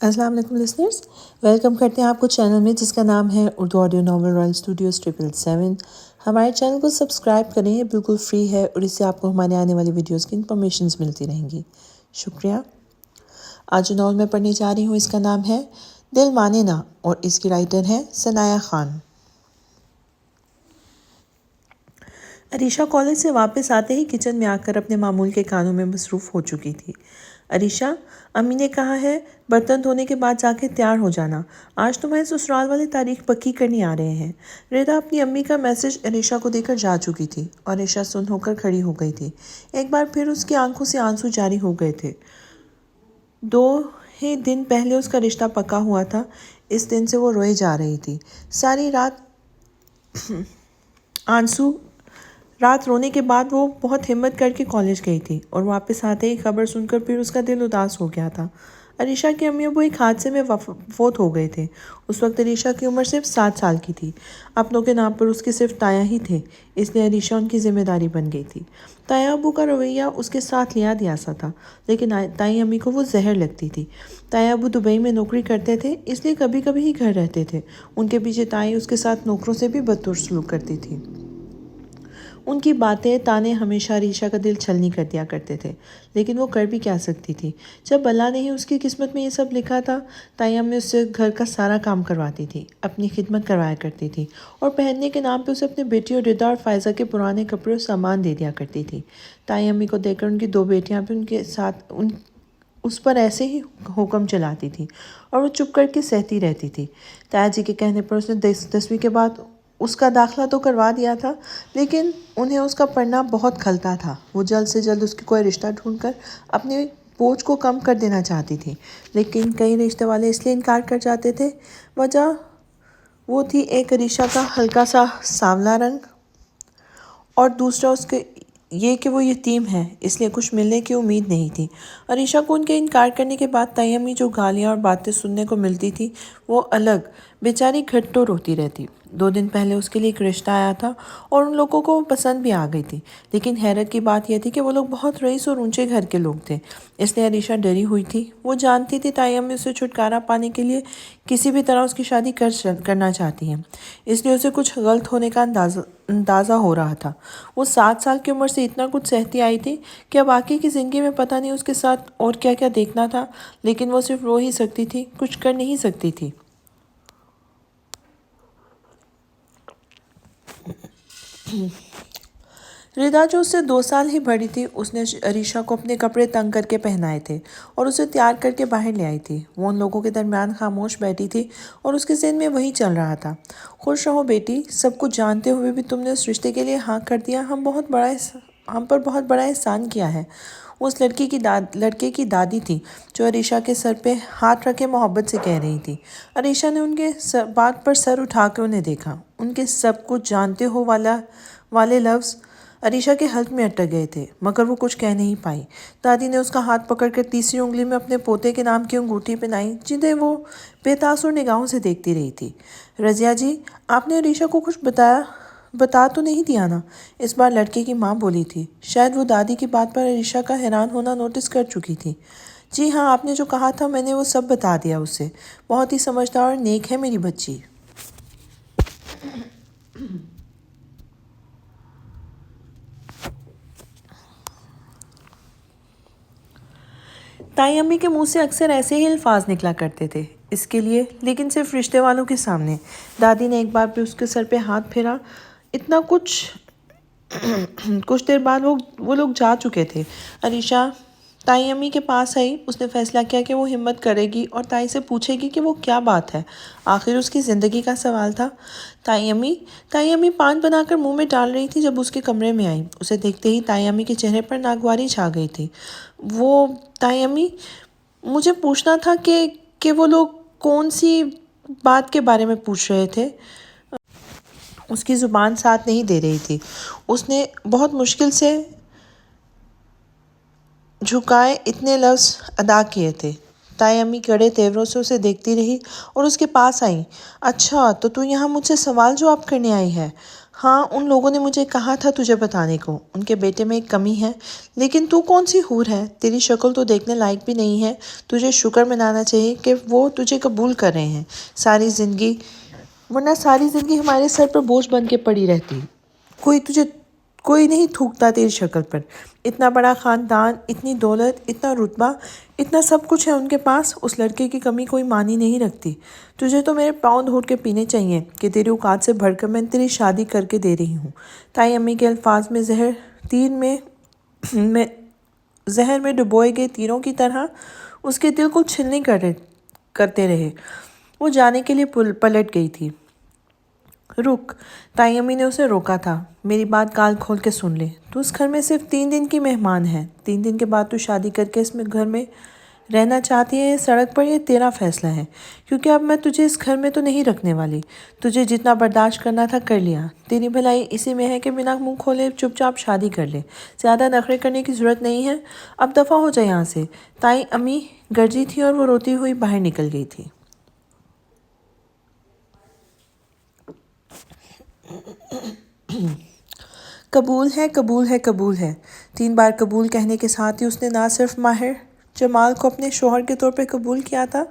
السلام علیکم listeners, welcome کرتے ہیں آپ کو چینل میں جس کا نام ہے Urdu audio novel Royal studios 777۔ ہمارے چینل کو سبسکرائب کریں، یہ بالکل فری ہے اور اس سے آپ کو ہمارے آنے والی ویڈیوز کی انفارمیشنز ملتی رہیں گی۔ شکریہ۔ آج جو ناول میں پڑھنے جا رہی ہوں اس کا نام ہے دل مانے نہ اور اس کی رائٹر ہے ثنایا خان۔ عریشہ کالج سے واپس آتے ہی کچن میں آ کر اپنے معمول کے کاموں میں مصروف ہو چکی تھی۔ عریشہ، امی نے کہا ہے برتن دھونے کے بعد جا کے تیار ہو جانا، آج تمہیں سسرال والی تاریخ پکی کرنی آ رہے ہیں۔ ردا اپنی امی کا میسج عریشہ کو دے کر جا چکی تھی اور عریشہ سن ہو کر کھڑی ہو گئی تھی۔ ایک بار پھر اس کی آنکھوں سے آنسو جاری ہو گئے تھے۔ 2 ہی دن پہلے اس کا رشتہ پکا ہوا تھا، اس دن سے وہ روئے جا رہی تھی۔ ساری رات رونے کے بعد وہ بہت ہمت کر کے کالج گئی تھی اور واپس آتے ہی خبر سن کر پھر اس کا دل اداس ہو گیا تھا۔ عریشہ کے امی ابو ایک حادثے میں فوت ہو گئے تھے۔ اس وقت عریشہ کی عمر صرف 7 سال کی تھی۔ اپنوں کے نام پر اس کے صرف تایا ہی تھے، اس لیے عریشہ ان کی ذمہ داری بن گئی تھی۔ تایا ابو کا رویہ اس کے ساتھ لیا دیا سا تھا، لیکن تائی امی کو وہ زہر لگتی تھی۔ تایا ابو دبئی میں نوکری کرتے تھے، اس لیے کبھی کبھی ہی گھر رہتے تھے۔ ان کے پیچھے تائی اس کے ساتھ نوکروں سے بھی بدتر سلوک کرتی تھی۔ ان کی باتیں تانے ہمیشہ عریشہ کا دل چھلنی کر دیا کرتے تھے، لیکن وہ کر بھی کیا سکتی تھی جب اللہ نے ہی اس کی قسمت میں یہ سب لکھا تھا۔ تائی امی اس سے گھر کا سارا کام کرواتی تھی، اپنی خدمت کروایا کرتی تھی اور پہننے کے نام پہ اسے اپنے بیٹیوں ردا اور فائزہ کے پرانے کپڑے اور سامان دے دیا کرتی تھی۔ تائی امی کو دیکھ کر ان کی 2 بیٹیاں بھی ان کے ساتھ اس پر ایسے ہی حکم چلاتی تھیں اور وہ چپ کر کے سہتی رہتی تھی۔ تایا جی کے کہنے پر اس نے 10ویں کے بعد اس کا داخلہ تو کروا دیا تھا، لیکن انہیں اس کا پڑھنا بہت کھلتا تھا۔ وہ جلد سے جلد اس کی کوئی رشتہ ڈھونڈ کر اپنے بوجھ کو کم کر دینا چاہتی تھی، لیکن کئی رشتے والے اس لیے انکار کر جاتے تھے۔ وجہ وہ تھی، ایک عریشہ کا ہلکا سا سانولا رنگ اور دوسرا اس کے یہ کہ وہ یتیم ہے، اس لیے کچھ ملنے کی امید نہیں تھی۔ عریشہ کو ان کے انکار کرنے کے بعد تائی امی جو گالیاں اور باتیں سننے کو ملتی تھی وہ الگ، بیچاری گھٹوں روتی رہتی۔ 2 دن پہلے اس کے لیے ایک رشتہ آیا تھا اور ان لوگوں کو وہ پسند بھی آ گئی تھی، لیکن حیرت کی بات یہ تھی کہ وہ لوگ بہت رئیس اور اونچے گھر کے لوگ تھے، اس لیے عریشہ ڈری ہوئی تھی۔ وہ جانتی تھی تائی امی اسے چھٹکارا پانے کے لیے کسی بھی طرح اس کی شادی کرنا چاہتی ہیں، اس لیے اسے کچھ غلط ہونے کا اندازہ ہو رہا تھا۔ وہ 7 سال کی عمر سے اتنا کچھ سہتی آئی تھی کہ اب آگے کی زندگی میں پتہ نہیں اس کے ساتھ اور کیا کیا دیکھنا تھا، لیکن وہ صرف رو ہی سکتی تھی، کچھ کر نہیں سکتی تھی۔ ردا جو اس سے 2 سال ہی بڑی تھی، اس نے عریشہ کو اپنے کپڑے تنگ کر کے پہنائے تھے اور اسے تیار کر کے باہر لے آئی تھی۔ وہ ان لوگوں کے درمیان خاموش بیٹھی تھی اور اس کے ذہن میں وہی چل رہا تھا۔ خوش رہو بیٹی، سب کچھ جانتے ہوئے بھی تم نے اس رشتے کے لیے ہاں کر دیا، ہم پر بہت بڑا احسان کیا ہے۔ وہ اس لڑکے کی دادی تھی جو عریشہ کے سر پہ ہاتھ رکھے محبت سے کہہ رہی تھی۔ عریشہ نے ان کے بات پر سر اٹھا کے انہیں دیکھا۔ ان کے سب کچھ جانتے ہو والے لفظ عریشہ کے حلق میں اٹک گئے تھے، مگر وہ کچھ کہہ نہیں پائی۔ دادی نے اس کا ہاتھ پکڑ کر تیسری انگلی میں اپنے پوتے کے نام کی انگوٹھی پہنائی، جنہیں وہ بے تاثر نگاہوں سے دیکھتی رہی تھی۔ رضیہ جی، آپ نے عریشہ کو کچھ بتا تو نہیں دیا نا؟ اس بار لڑکے کی ماں بولی تھی۔ شاید وہ دادی کی بات پر عریشہ کا حیران ہونا نوٹس کر چکی تھی۔ جی ہاں، آپ نے جو کہا تھا میں نے وہ سب بتا دیا اسے، بہت ہی سمجھدار اور نیک ہے میری بچی۔ تائی امی کے منہ سے اکثر ایسے ہی الفاظ نکلا کرتے تھے اس کے لیے، لیکن صرف رشتے والوں کے سامنے۔ دادی نے ایک بار پہ اس کے سر پہ ہاتھ پھیرا۔ اتنا کچھ دیر بعد وہ لوگ جا چکے تھے۔ عریشہ تائی امی کے پاس آئی۔ اس نے فیصلہ کیا کہ وہ ہمت کرے گی اور تائی سے پوچھے گی کہ وہ کیا بات ہے، آخر اس کی زندگی کا سوال تھا۔ تائی امی پان بنا کر منہ میں ڈال رہی تھی جب اس کے کمرے میں آئی۔ اسے دیکھتے ہی تائی امی کے چہرے پر ناگواری چھا گئی تھی۔ تائی امی، مجھے پوچھنا تھا کہ وہ لوگ کون سی بات کے بارے میں پوچھ رہے تھے؟ اس کی زبان ساتھ نہیں دے رہی تھی۔ اس نے بہت مشکل سے جھکائے اتنے لفظ ادا کیے تھے۔ تائی امی کڑے تیوروں سے اسے دیکھتی رہی اور اس کے پاس آئیں۔ اچھا، تو یہاں مجھ سے سوال جواب کرنے آئی ہے؟ ہاں، ان لوگوں نے مجھے کہا تھا تجھے بتانے کو، ان کے بیٹے میں ایک کمی ہے، لیکن تو کون سی حور ہے؟ تیری شکل تو دیکھنے لائق بھی نہیں ہے۔ تجھے شکر منانا چاہیے کہ وہ تجھے قبول کر رہے ہیں، ورنہ ساری زندگی ہمارے سر پر بوجھ بن کے پڑی رہتی۔ کوئی نہیں تھوکتا تیری شکل پر۔ اتنا بڑا خاندان، اتنی دولت، اتنا رتبہ، اتنا سب کچھ ہے ان کے پاس، اس لڑکے کی کمی کوئی معنی نہیں رکھتی۔ تجھے تو میرے پاؤں دھو کے پینے چاہیے کہ تیری اوقات سے بڑھ کر میں تیری شادی کر کے دے رہی ہوں۔ تائی امی کے الفاظ میں زہر میں ڈبوئے گئے تیروں کی طرح اس کے دل کو چھلنی کرتے رہے۔ وہ جانے کے لیے پلٹ گئی تھی۔ رک، تائی امی نے اسے روکا تھا۔ میری بات کان کھول کے سن لے۔ تو اس گھر میں صرف 3 دن کی مہمان ہے۔ 3 دن کے بعد تو شادی کر کے اس گھر میں رہنا چاہتی ہے یا سڑک پر، یہ تیرا فیصلہ ہے، کیونکہ اب میں تجھے اس گھر میں تو نہیں رکھنے والی۔ تجھے جتنا برداشت کرنا تھا کر لیا۔ تیری بھلائی اسی میں ہے کہ بنا منہ کھولے چپ چاپ شادی کر لے۔ زیادہ نخرے کرنے کی ضرورت نہیں ہے۔ اب دفع ہو جائے یہاں سے۔ تائی امی گرجی تھی اور وہ روتی ہوئی باہر نکل گئی تھی۔ قبول ہے، قبول ہے، قبول ہے۔ 3 بار قبول کہنے کے ساتھ ہی اس نے نہ صرف ماہر جمال کو اپنے شوہر کے طور پر قبول کیا تھا،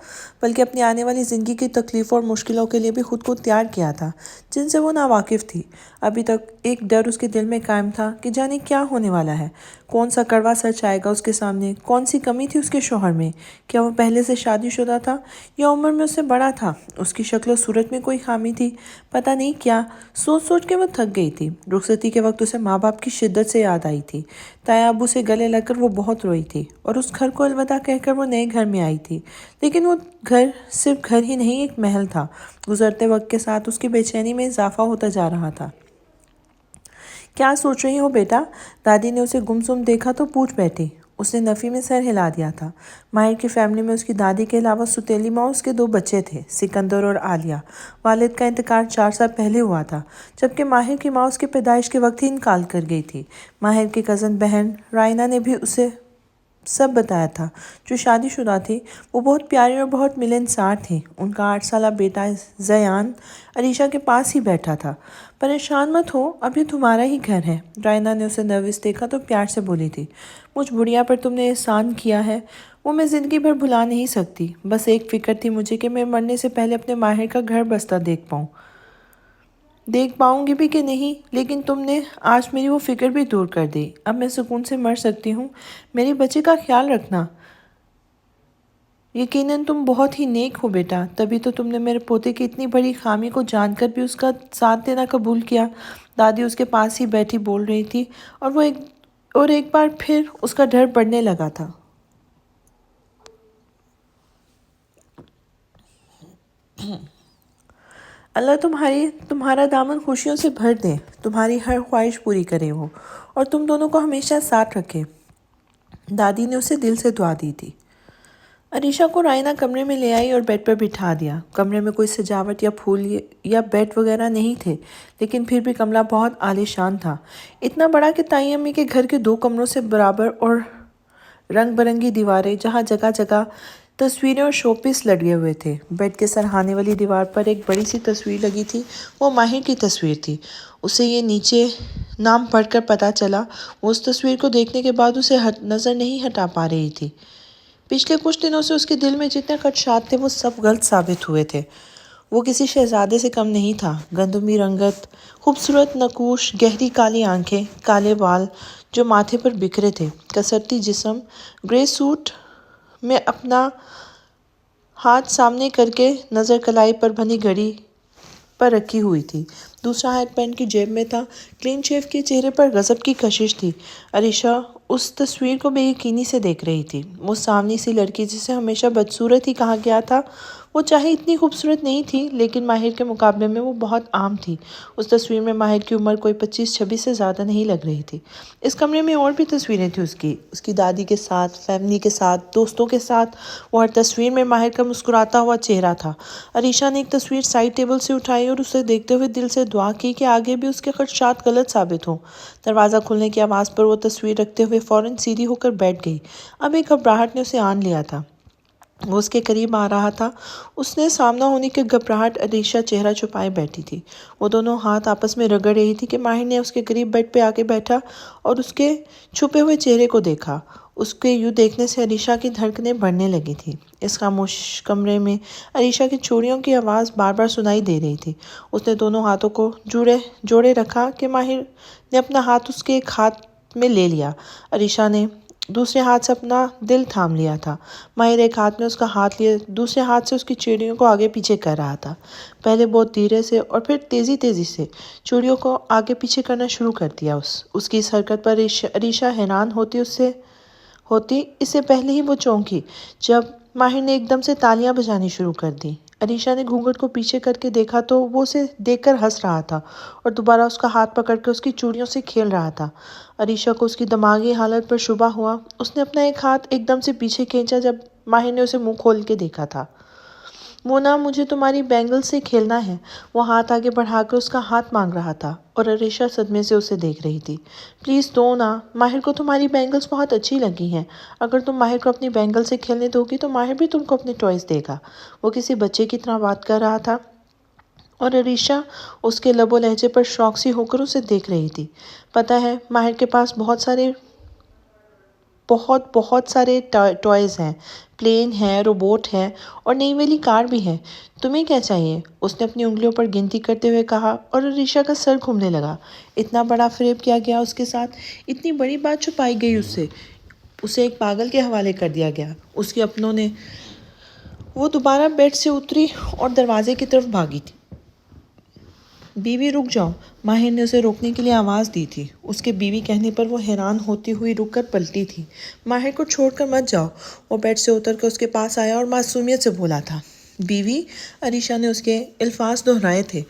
بلکہ اپنی آنے والی زندگی کی تکلیفوں اور مشکلوں کے لیے بھی خود کو تیار کیا تھا، جن سے وہ ناواقف تھی۔ ابھی تک ایک ڈر اس کے دل میں قائم تھا کہ جانے کیا ہونے والا ہے، کون سا کڑوا سچ آئے گا اس کے سامنے، کون سی کمی تھی اس کے شوہر میں، کیا وہ پہلے سے شادی شدہ تھا یا عمر میں اس سے بڑا تھا، اس کی شکل و صورت میں کوئی خامی تھی، پتہ نہیں کیا۔ سوچ کے وہ تھک گئی تھی۔ رخصتی کے وقت اسے ماں باپ کی شدت سے یاد آئی تھی۔ تایا ابو سے گلے لگ کر وہ بہت روئی تھی اور اس گھر کو الوداع کہہ کر وہ نئے گھر میں آئی تھی، لیکن وہ گھر صرف گھر ہی نہیں، ایک محل تھا۔ گزرتے وقت کے ساتھ اس کی بے چینی میں اضافہ ہوتا جا رہا تھا۔ کیا سوچ رہی ہو بیٹا؟ دادی نے اسے گمسم دیکھا تو پوچھ بیٹھی۔ اس نے نفی میں سر ہلا دیا تھا۔ ماہر کی فیملی میں اس کی دادی کے علاوہ ستیلی ماں اس کے 2 بچے تھے، سکندر اور عالیہ۔ والد کا انتقال 4 سال پہلے ہوا تھا، جبکہ ماہر کی ماں اس کے پیدائش کے وقت ہی انتقال کر گئی تھی۔ ماہر کی کزن بہن رائنا نے بھی اسے سب بتایا تھا، جو شادی شدہ تھی۔ وہ بہت پیاری اور بہت ملنسار تھی۔ ان کا 8 سالہ بیٹا زیان عریشہ کے پاس ہی بیٹھا تھا۔ پریشان مت ہو، اب یہ تمہارا ہی گھر ہے۔ رائنا نے اسے نروس دیکھا تو پیار سے بولی تھی، مجھ بڑھیا پر تم نے احسان کیا ہے، وہ میں زندگی بھر بھلا نہیں سکتی۔ بس ایک فکر تھی مجھے کہ میں مرنے سے پہلے اپنے ماہر کا گھر بستہ دیکھ پاؤں گی بھی کہ نہیں، لیکن تم نے آج میری وہ فکر بھی دور کر دی۔ اب میں سکون سے مر سکتی ہوں۔ میرے بچے کا خیال رکھنا۔ یقیناً تم بہت ہی نیک ہو بیٹا، تبھی تو تم نے میرے پوتے کی اتنی بڑی خامی کو جان کر بھی اس کا ساتھ دینا قبول کیا۔ دادی اس کے پاس ہی بیٹھی بول رہی تھی اور ایک بار پھر اس کا ڈر بڑھنے لگا تھا۔ اللہ تمہارا دامن خوشیوں سے بھر دے، تمہاری ہر خواہش پوری کرے وہ، اور تم دونوں کو ہمیشہ ساتھ رکھے۔ دادی نے اسے دل سے دعا دی تھی۔ عریشہ کو رائنا کمرے میں لے آئی اور بیڈ پر بٹھا دیا۔ کمرے میں کوئی سجاوٹ یا پھول یا بیڈ وغیرہ نہیں تھے، لیکن پھر بھی کمرہ بہت عالی شان تھا، اتنا بڑا کہ تائی امی کے گھر کے 2 کمروں سے برابر، اور رنگ برنگی دیواریں جہاں جگہ جگہ تصویریں اور شو پیس لگے ہوئے تھے۔ بیڈ کے سرہانے والی دیوار پر ایک بڑی سی تصویر لگی تھی، وہ ماہر کی تصویر تھی۔ اسے یہ نیچے نام پڑھ کر پتہ چلا۔ وہ اس تصویر کو دیکھنے کے بعد اسے نظر نہیں ہٹا پا رہی تھی۔ پچھلے کچھ دنوں سے اس کے دل میں جتنے خدشات تھے وہ سب غلط ثابت ہوئے تھے۔ وہ کسی شہزادے سے کم نہیں تھا۔ گندمی رنگت، خوبصورت نقوش، گہری کالی آنکھیں، کالے بال جو ماتھے پر بکھرے تھے، کسرتی جسم، گرے سوٹ میں اپنا ہاتھ سامنے کر کے نظر کلائی پر بندھی گھڑی پر رکھی ہوئی تھی، دوسرا ہاتھ پینٹ کی جیب میں تھا۔ کلین شیو کے چہرے پر غضب کی کشش تھی۔ عریشہ اس تصویر کو بے یقینی سے دیکھ رہی تھی۔ وہ سامنی سی لڑکی جسے ہمیشہ بدصورت ہی کہا گیا تھا، وہ چاہے اتنی خوبصورت نہیں تھی، لیکن ماہر کے مقابلے میں وہ بہت عام تھی۔ اس تصویر میں ماہر کی عمر کوئی 25-26 سے زیادہ نہیں لگ رہی تھی۔ اس کمرے میں اور بھی تصویریں تھیں، اس کی دادی کے ساتھ، فیملی کے ساتھ، دوستوں کے ساتھ۔ وہ ہر تصویر میں ماہر کا مسکراتا ہوا چہرہ تھا۔ عریشہ نے ایک تصویر سائڈ ٹیبل سے اٹھائی اور اسے دیکھتے ہوئے دل سے دعا کی کہ آگے بھی اس کے خدشات غلط ثابت ہوں۔ دروازہ کھلنے کی آواز پر وہ تصویر رکھتے ہوئے فوراً سیدھی ہو کر بیٹھ گئی۔ اب ایک گھبراہٹ نے اسے آن لیا تھا۔ وہ اس کے قریب آ رہا تھا۔ اس نے سامنا ہونے کی گھبراہٹ عریشہ چہرہ چھپائے بیٹھی تھی۔ وہ دونوں ہاتھ آپس میں رگڑ رہی تھی کہ ماہر نے اس کے قریب بیڈ پہ آ کے بیٹھا اور اس کے چھپے ہوئے چہرے کو دیکھا۔ اس کے یوں دیکھنے سے عریشہ کی دھڑکنیں بڑھنے لگی تھی۔ اس خاموش کمرے میں عریشہ کی چوڑیوں کی آواز بار بار سنائی دے رہی تھی۔ اس نے دونوں ہاتھوں کو جوڑے رکھا کہ ماہر نے اپنا ہاتھ اس کے ایک ہاتھ میں لے لیا۔ عریشہ نے دوسرے ہاتھ سے اپنا دل تھام لیا تھا۔ ماہر ایک ہاتھ میں اس کا ہاتھ لیے دوسرے ہاتھ سے اس کی چوڑیوں کو آگے پیچھے کر رہا تھا۔ پہلے بہت دھیرے سے اور پھر تیزی سے چوڑیوں کو آگے پیچھے کرنا شروع کر دیا۔ اس کی اس حرکت پر عریشہ حیران ہوتی اس سے پہلے ہی وہ چونکی جب ماہر نے ایک دم سے تالیاں بجانی شروع کر دی۔ عریشہ نے گھونگھٹ کو پیچھے کر کے دیکھا تو وہ اسے دیکھ کر ہنس رہا تھا اور دوبارہ اس کا ہاتھ پکڑ کے اس کی چوڑیوں سے کھیل رہا تھا۔ عریشہ کو اس کی دماغی حالت پر شبہ ہوا۔ اس نے اپنا ایک ہاتھ ایک دم سے پیچھے کھینچا جب ماہر نے اسے منہ کھول کے دیکھا تھا۔ مونا، مجھے تمہاری بینگل سے کھیلنا ہے۔ وہ ہاتھ آگے بڑھا کر اس کا ہاتھ مانگ رہا تھا اور عریشہ صدمے سے اسے دیکھ رہی تھی۔ پلیز دو نا، ماہر کو تمہاری بینگلز بہت اچھی لگی ہیں۔ اگر تم ماہر کو اپنی بینگل سے کھیلنے دو گی تو ماہر بھی تم کو اپنے ٹوائز دے گا۔ وہ کسی بچے کی طرح بات کر رہا تھا اور عریشہ اس کے لب و لہجے پر شوق سی ہو کر اسے دیکھ رہی تھی۔ پتہ ہے، ماہر کے پاس بہت سارے ٹوائز ہیں، پلین ہے، روبوٹ ہے اور نئی والی کار بھی ہے۔ تمہیں کیا چاہیے؟ اس نے اپنی انگلیوں پر گنتی کرتے ہوئے کہا اور عریشہ کا سر گھومنے لگا۔ اتنا بڑا فریب کیا گیا اس کے ساتھ، اتنی بڑی بات چھپائی گئی اسے ایک پاگل کے حوالے کر دیا گیا۔ اس کے اپنوں نے وہ دوبارہ بیڈ سے اتری اور دروازے کی طرف بھاگی تھی۔ بیوی رک جاؤ، ماہر نے اسے روکنے کے لیے آواز دی تھی۔ اس کے بیوی کہنے پر وہ حیران ہوتی ہوئی رک کر پلٹی تھی۔ ماہر کو چھوڑ کر مت جاؤ۔ وہ بیڈ سے اتر کر اس کے پاس آیا اور معصومیت سے بولا تھا۔ بیوی؟ عریشہ نے اس کے الفاظ دہرائے تھے۔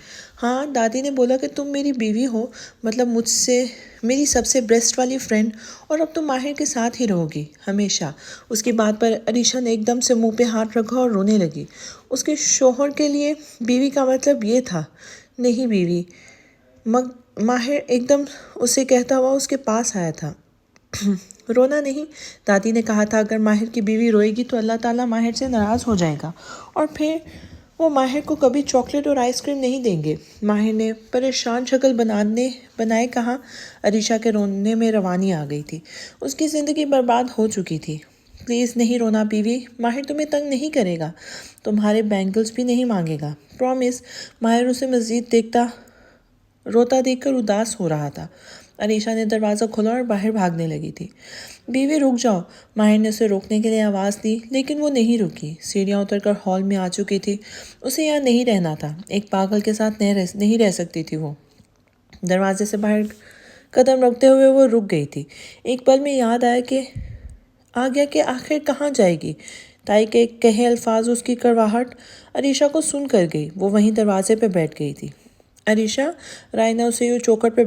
ہاں، دادی نے بولا کہ تم میری بیوی ہو، مطلب مجھ سے میری سب سے بیسٹ والی فرینڈ، اور اب تم ماہر کے ساتھ ہی رہو گی ہمیشہ۔ اس کی بات پر عریشہ نے ایک دم سے منہ پہ ہاتھ رکھا اور رونے لگی۔ اس کے شوہر کے لیے بیوی کا مطلب یہ تھا۔ نہیں بیوی، ماہر ایک دم اسے کہتا ہوا اس کے پاس آیا تھا۔ رونا نہیں، دادی نے کہا تھا اگر ماہر کی بیوی روئے گی تو اللہ تعالیٰ ماہر سے ناراض ہو جائے گا اور پھر وہ ماہر کو کبھی چاکلیٹ اور آئس کریم نہیں دیں گے۔ ماہر نے پریشان شکل بنائے کہا۔ عریشہ کے رونے میں روانی آ گئی تھی۔ اس کی زندگی برباد ہو چکی تھی۔ پلیز نہیں رونا بیوی، ماہر تمہیں تنگ نہیں کرے گا، تمہارے بینگلز بھی نہیں مانگے گا، پرومس۔ ماہر اسے مزید روتا دیکھ کر اداس ہو رہا تھا۔ عریشہ نے دروازہ کھولا اور باہر بھاگنے لگی تھی۔ بیوی رک جاؤ، ماہر نے اسے روکنے کے لیے آواز دی، لیکن وہ نہیں رکی۔ سیڑھیاں اتر کر ہال میں آ چکی تھی۔ اسے یہاں نہیں رہنا تھا، ایک پاگل کے ساتھ نہیں رہ سکتی تھی وہ۔ دروازے سے باہر قدم رکھتے ہوئے وہ رک گئی تھی۔ ایک پل میں یاد آ گیا کہ آخر کہاں جائے گی۔ تائی کے کہے الفاظ، اس کی کڑواہٹ عریشہ کو سن کر گئی۔ وہ وہیں دروازے پہ بیٹھ گئی تھی۔ عریشہ، رائنا اسے یوں چوکھٹ پہ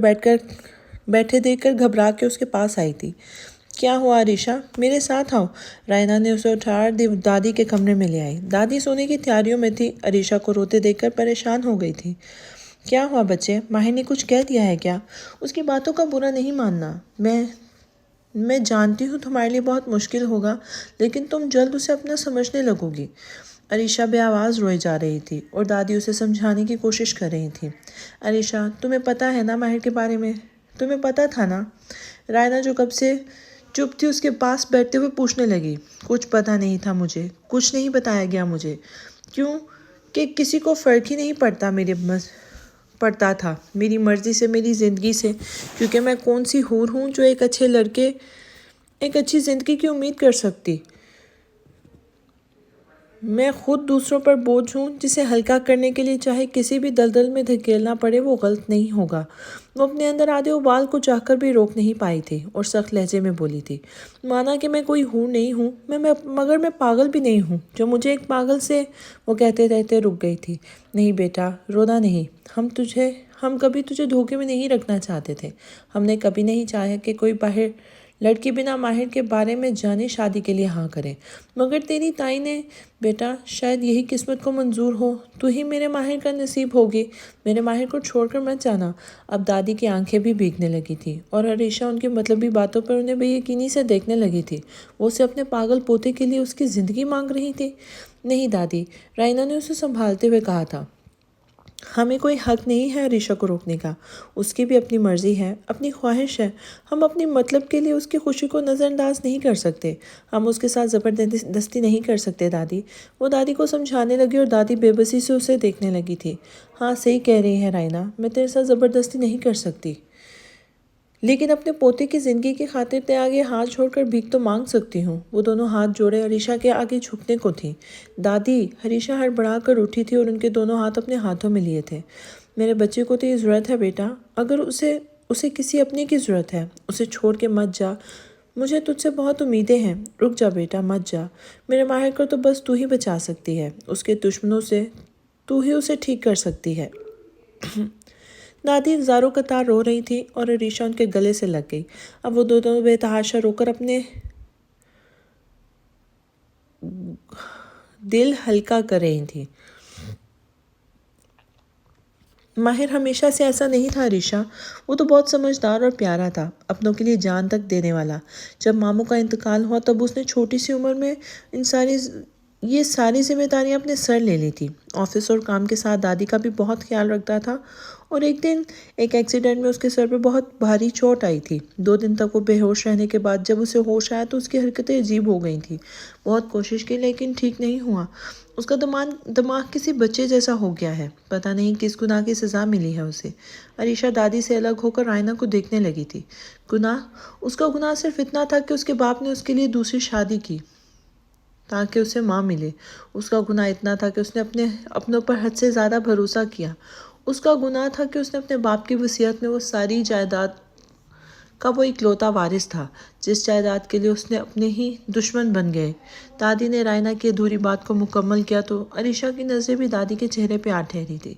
بیٹھے دیکھ کر گھبرا کے اس کے پاس آئی تھی۔ کیا ہوا عریشہ؟ میرے ساتھ آؤ۔ رائنا نے اسے اٹھا دادی کے کمرے میں لے آئی۔ دادی سونے کی تیاریوں میں تھی، عریشہ کو روتے دیکھ کر پریشان ہو گئی تھی۔ کیا ہوا بچے؟ ماہر نے کچھ کہہ دیا ہے کیا؟ اس کی باتوں کا برا نہیں ماننا، میں جانتی ہوں تمہارے لیے بہت مشکل ہوگا، لیکن تم جلد اسے اپنا سمجھنے لگو گی۔ عریشہ بے آواز روئے جا رہی تھی اور دادی اسے سمجھانے کی کوشش کر رہی تھی۔ عریشہ، تمہیں پتہ ہے نا ماہر کے بارے میں؟ تمہیں پتہ تھا نا؟ رائنا جو کب سے چپ تھی اس کے پاس بیٹھتے ہوئے پوچھنے لگی۔ کچھ پتہ نہیں تھا مجھے، کچھ نہیں بتایا گیا مجھے۔ کیوں کہ کسی کو فرق ہی نہیں پڑتا تھا میری مرضی سے، میری زندگی سے، کیونکہ میں کون سی حور ہوں جو ایک اچھے لڑکے ایک اچھی زندگی کی امید کر سکتی۔ میں خود دوسروں پر بوجھ ہوں، جسے ہلکا کرنے کے لیے چاہے کسی بھی دلدل میں دھکیلنا پڑے وہ غلط نہیں ہوگا۔ وہ اپنے اندر آدھے ابال کو چاہ کر بھی روک نہیں پائی تھی اور سخت لہجے میں بولی تھی۔ مانا کہ میں کوئی حور نہیں ہوں، مگر میں پاگل بھی نہیں ہوں جو مجھے ایک پاگل سے… وہ کہتے رہتے رک گئی تھی۔ نہیں بیٹا، رونا نہیں، ہم کبھی تجھے دھوکے میں نہیں رکھنا چاہتے تھے۔ ہم نے کبھی نہیں چاہا کہ کوئی باہر لڑکی بنا ماہر کے بارے میں جانے شادی کے لیے ہاں کرے، مگر تیری تائی نے بیٹا شاید یہی قسمت کو منظور ہو، تو ہی میرے ماہر کا نصیب ہوگی، میرے ماہر کو چھوڑ کر مت جانا۔ اب دادی کی آنکھیں بھی بھیگنے لگی تھی اور عریشہ ان کی مطلبی باتوں پر انہیں بے یقینی سے دیکھنے لگی تھی۔ وہ اسے اپنے پاگل پوتے کے لیے اس کی زندگی مانگ رہی تھی۔ نہیں دادی، رائنا نے اسے سنبھالتے ہوئے کہا تھا، ہمیں کوئی حق نہیں ہے عریشہ کو روکنے کا، اس کی بھی اپنی مرضی ہے، اپنی خواہش ہے، ہم اپنی مطلب کے لیے اس کی خوشی کو نظر انداز نہیں کر سکتے، ہم اس کے ساتھ زبردستی نہیں کر سکتے دادی۔ وہ دادی کو سمجھانے لگی اور دادی بے بسی سے اسے دیکھنے لگی تھی۔ ہاں صحیح کہہ رہی ہے رائنا، میں تیرے ساتھ زبردستی نہیں کر سکتی، لیکن اپنے پوتے کی زندگی کی خاطر تیرے آگے ہاتھ چھوڑ کر بھیک تو مانگ سکتی ہوں۔ وہ دونوں ہاتھ جوڑے عریشہ کے آگے جھکنے کو تھی۔ دادی، عریشہ ہڑبڑا کر اٹھی تھی اور ان کے دونوں ہاتھ اپنے ہاتھوں میں لیے تھے۔ میرے بچے کو تو یہ ضرورت ہے بیٹا، اگر اسے کسی اپنے کی ضرورت ہے، اسے چھوڑ کے مت جا، مجھے تجھ سے بہت امیدیں ہیں، رک جا بیٹا مت جا، میرے ماہر کو تو بس تو ہی بچا سکتی ہے، اس کے دشمنوں سے تو ہی اسے ٹھیک کر سکتی ہے۔ دادی زاروں قطار رو رہی تھی اور عریشہ ان کے گلے سے لگ گئی۔ اب وہ دونوں بے تحاشا رو کر اپنے دل ہلکا کر رہی تھی۔ ماہر ہمیشہ سے ایسا نہیں تھا عریشہ، وہ تو بہت سمجھدار اور پیارا تھا، اپنوں کے لیے جان تک دینے والا۔ جب ماموں کا انتقال ہوا تب اس نے چھوٹی سی عمر میں یہ ساری ذمہ داریاں اپنے سر لے لی تھی۔ آفس اور کام کے ساتھ دادی کا بھی بہت خیال رکھتا تھا، اور ایک دن ایک ایکسیڈنٹ میں اس کے سر پہ بہت بھاری چوٹ آئی تھی۔ 2 دن تک وہ بے ہوش رہنے کے بعد جب اسے ہوش آیا تو اس کی حرکتیں عجیب ہو گئی تھیں۔ بہت کوشش کی لیکن ٹھیک نہیں ہوا۔ اس کا دماغ کسی بچے جیسا ہو گیا ہے، پتہ نہیں کس گناہ کی سزا ملی ہے اسے۔ عریشہ دادی سے الگ ہو کر رائنا کو دیکھنے لگی تھی۔ اس کا گناہ صرف اتنا تھا کہ اس کے باپ نے اس کے لیے دوسری شادی کی تاکہ اسے ماں ملے۔ اس کا گناہ اتنا تھا کہ اس نے اپنوں پر حد سے زیادہ بھروسہ کیا۔ اس کا گناہ تھا کہ اس نے اپنے باپ کی وصیت میں وہ ساری جائیداد کا وہ اکلوتا وارث تھا جس جائیداد کے لیے اس نے اپنے ہی دشمن بن گئے۔ دادی نے رائنا کی ادھوری بات کو مکمل کیا تو عریشہ کی نظریں بھی دادی کے چہرے پہ آ ٹھہری تھی۔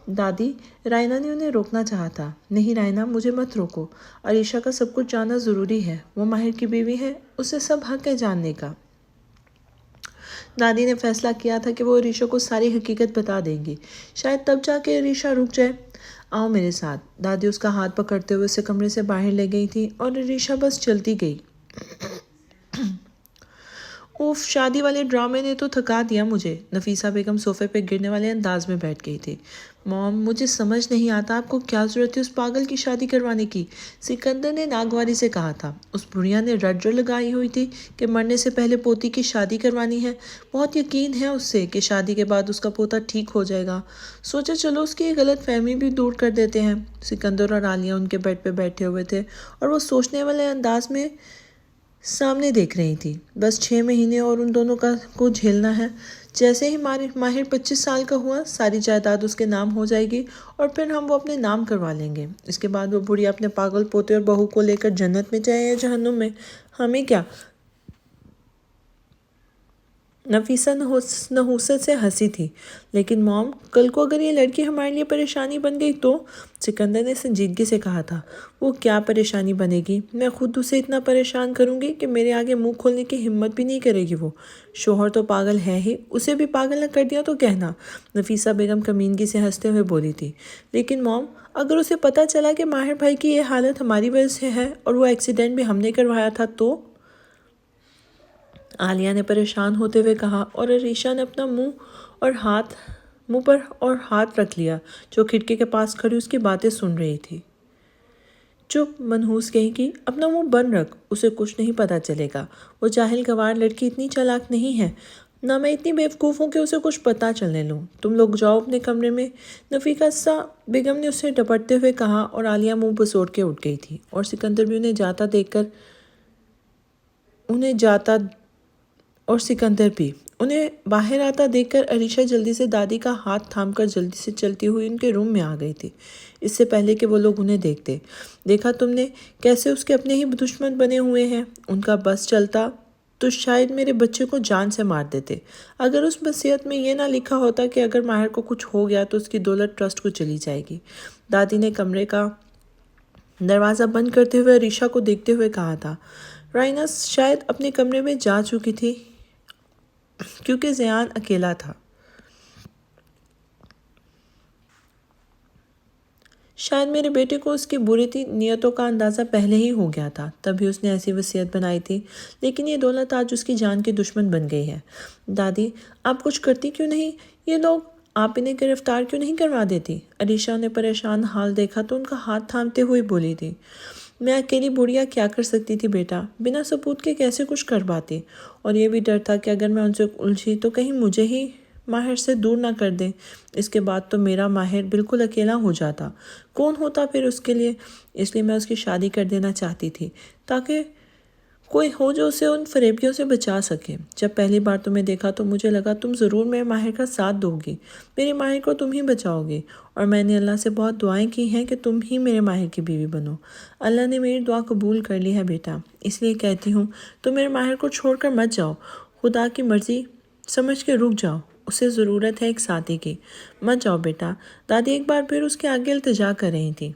دادی، رائنا نے انہیں روکنا چاہا تھا۔ نہیں رائنا، مجھے مت روکو، عریشہ کا سب کچھ جاننا ضروری ہے، وہ ماہر کی بیوی ہے، اسے سب حق ہے جاننے کا۔ دادی نے فیصلہ کیا تھا کہ وہ عریشہ کو ساری حقیقت بتا دیں گی، شاید تب جا کے عریشہ رک جائے۔ آؤ میرے ساتھ۔ دادی اس کا ہاتھ پکڑتے ہوئے اسے کمرے سے باہر لے گئی تھی اور عریشہ بس چلتی گئی۔ اوف، شادی والے ڈرامے نے تو تھکا دیا مجھے۔ نفیسہ بیگم صوفے پہ گرنے والے انداز میں بیٹھ گئی تھی۔ موم، مجھے سمجھ نہیں آتا آپ کو کیا ضرورت تھی اس پاگل کی شادی کروانے کی، سکندر نے ناگواری سے کہا تھا۔ اس بڑھیا نے رٹ لگائی ہوئی تھی کہ مرنے سے پہلے پوتی کی شادی کروانی ہے، بہت یقین ہے اس سے کہ شادی کے بعد اس کا پوتا ٹھیک ہو جائے گا۔ سوچا چلو اس کی یہ غلط فہمی بھی دور کر دیتے ہیں۔ سکندر اور عالیہ ان کے بیڈ پہ بیٹھے ہوئے تھے اور وہ سوچنے والے انداز میں سامنے دیکھ رہی تھی۔ بس 6 مہینے اور ان دونوں کو جھیلنا ہے۔ جیسے ہی ماہر 25 سال کا ہوا، ساری جائیداد اس کے نام ہو جائے گی اور پھر ہم وہ اپنے نام کروا لیں گے۔ اس کے بعد وہ بڑھیا اپنے پاگل پوتے اور بہو کو لے کر جنت میں جائے یا جہنم میں، ہمیں کیا۔ نفیسہ نحوست سے ہنسی تھی۔ لیکن موم، کل کو اگر یہ لڑکی ہمارے لیے پریشانی بن گئی تو؟ سکندر نے سنجیدگی سے کہا تھا۔ وہ کیا پریشانی بنے گی؟ میں خود اسے اتنا پریشان کروں گی کہ میرے آگے منہ کھولنے کی ہمت بھی نہیں کرے گی۔ وہ شوہر تو پاگل ہے ہی، اسے بھی پاگل نہ کر دیا تو کہنا۔ نفیسہ بیگم کمینگی سے ہنستے ہوئے بولی تھی۔ لیکن موم، اگر اسے پتہ چلا کہ ماہر بھائی کی یہ حالت ہماری وجہ سے ہے اور وہ ایکسیڈنٹ بھی ہم نے کروایا تھا تو؟ عالیہ نے پریشان ہوتے ہوئے کہا اور عریشہ نے اپنا منہ پر ہاتھ رکھ لیا جو کھڑکی کے پاس کھڑی اس کی باتیں سن رہی تھی۔ چپ، منحوس کہیں کی، اپنا منہ بند رکھ، اسے کچھ نہیں پتا چلے گا۔ وہ جاہل گوار لڑکی اتنی چالاک نہیں ہے، نہ میں اتنی بیوقوف ہوں کہ اسے کچھ پتا چلنے لوں۔ تم لوگ جاؤ اپنے کمرے میں، نفیسہ بیگم نے اسے ڈپٹتے ہوئے کہا اور عالیہ منہ بسوڑ کے اٹھ گئی تھی اور سکندر بھی انہیں باہر آتا دیکھ کر عریشہ جلدی سے دادی کا ہاتھ تھام کر جلدی سے چلتی ہوئی ان کے روم میں آ گئی تھی، اس سے پہلے کہ وہ لوگ انہیں دیکھتے۔ دیکھا تم نے کیسے اس کے اپنے ہی دشمن بنے ہوئے ہیں؟ ان کا بس چلتا تو شاید میرے بچے کو جان سے مار دیتے۔ اگر اس وصیت میں یہ نہ لکھا ہوتا کہ اگر ماہر کو کچھ ہو گیا تو اس کی دولت ٹرسٹ کو چلی جائے گی۔ دادی نے کمرے کا دروازہ بند کرتے ہوئے عریشہ کو دیکھتے ہوئے کہا تھا۔ رائنا شاید اپنے کمرے میں جا چکی تھی کیونکہ زیان اکیلا تھا۔ شاید میرے بیٹے کو اس کی بری نیتوں کا اندازہ پہلے ہی ہو گیا تھا، تبھی اس نے ایسی وصیت بنائی تھی، لیکن یہ دولت آج اس کی جان کی دشمن بن گئی ہے۔ دادی، آپ کچھ کرتی کیوں نہیں؟ یہ لوگ آپ انہیں گرفتار کیوں نہیں کروا دیتی؟ عریشہ نے پریشان حال دیکھا تو ان کا ہاتھ تھامتے ہوئے بولی تھی۔ میں اکیلی بڑھیا کیا کر سکتی تھی بیٹا؟ بنا ثبوت کے کیسے کچھ کر پاتی؟ اور یہ بھی ڈر تھا کہ اگر میں ان سے الجھی تو کہیں مجھے ہی ماہر سے دور نہ کر دیں۔ اس کے بعد تو میرا ماہر بالکل اکیلا ہو جاتا، کون ہوتا پھر اس کے لیے؟ اس لیے میں اس کی شادی کر دینا چاہتی تھی تاکہ کوئی ہو جو اسے ان فریبیوں سے بچا سکے۔ جب پہلی بار تمہیں دیکھا تو مجھے لگا تم ضرور میرے ماہر کا ساتھ دو گی، میرے ماہر کو تم ہی بچاؤ گی، اور میں نے اللہ سے بہت دعائیں کی ہیں کہ تم ہی میرے ماہر کی بیوی بنو۔ اللہ نے میری دعا قبول کر لی ہے بیٹا، اس لیے کہتی ہوں تم میرے ماہر کو چھوڑ کر مت جاؤ، خدا کی مرضی سمجھ کے رک جاؤ، اسے ضرورت ہے ایک ساتھی کی، مت جاؤ بیٹا۔ دادی ایک بار پھر اس کے آگے التجا کر رہی تھی۔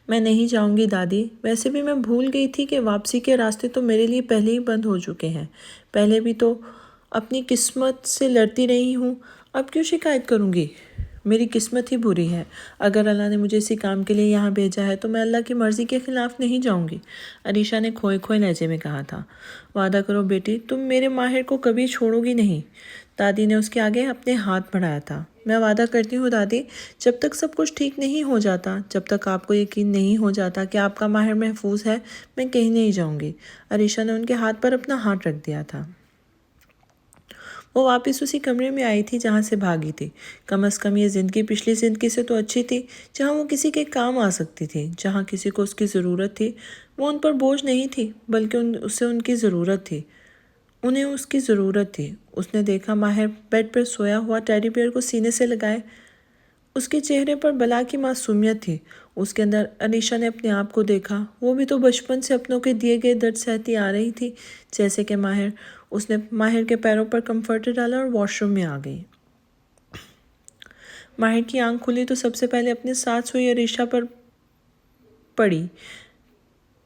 میں نہیں جاؤں گی دادی، ویسے بھی میں بھول گئی تھی کہ واپسی کے راستے تو میرے لیے پہلے ہی بند ہو چکے ہیں، پہلے بھی تو اپنی قسمت سے لڑتی رہی ہوں، اب کیوں شکایت کروں گی؟ میری قسمت ہی بری ہے، اگر اللہ نے مجھے اسی کام کے لیے یہاں بھیجا ہے تو میں اللہ کی مرضی کے خلاف نہیں جاؤں گی، عریشہ نے کھوئے کھوئے لہجے میں کہا تھا۔ وعدہ کرو بیٹی، تم میرے ماہر کو کبھی چھوڑو گی نہیں۔ دادی نے اس کے آگے اپنے ہاتھ بڑھایا تھا۔ میں وعدہ کرتی ہوں دادی، جب تک سب کچھ ٹھیک نہیں ہو جاتا، جب تک آپ کو یقین نہیں ہو جاتا کہ آپ کا ماہر محفوظ ہے، میں کہیں نہیں جاؤں گی۔ عریشہ نے ان کے ہاتھ پر اپنا ہاتھ رکھ دیا تھا۔ وہ واپس اسی کمرے میں آئی تھی جہاں سے بھاگی تھی۔ کم از کم یہ زندگی پچھلی زندگی سے تو اچھی تھی، جہاں وہ کسی کے کام آ سکتی تھی، جہاں کسی کو اس کی ضرورت تھی۔ وہ ان پر بوجھ نہیں تھی، بلکہ اسے ان کی ضرورت تھی، انہیں اس کی ضرورت تھی۔ اس نے دیکھا ماہر بیڈ پر سویا ہوا ٹیڈی بیئر کو سینے سے لگائے، اس کے چہرے پر بلا کی معصومیت تھی۔ اس کے اندر عریشہ نے اپنے آپ کو دیکھا، وہ بھی تو بچپن سے اپنوں کے دیے گئے درد سہتی آ رہی تھی جیسے کہ ماہر۔ اس نے ماہر کے پیروں پر کمفرٹر ڈالا اور واش روم میں آ گئی۔ ماہر کی آنکھ کھلی تو سب سے پہلے اپنے ساتھ سوئی عریشہ پر پڑی۔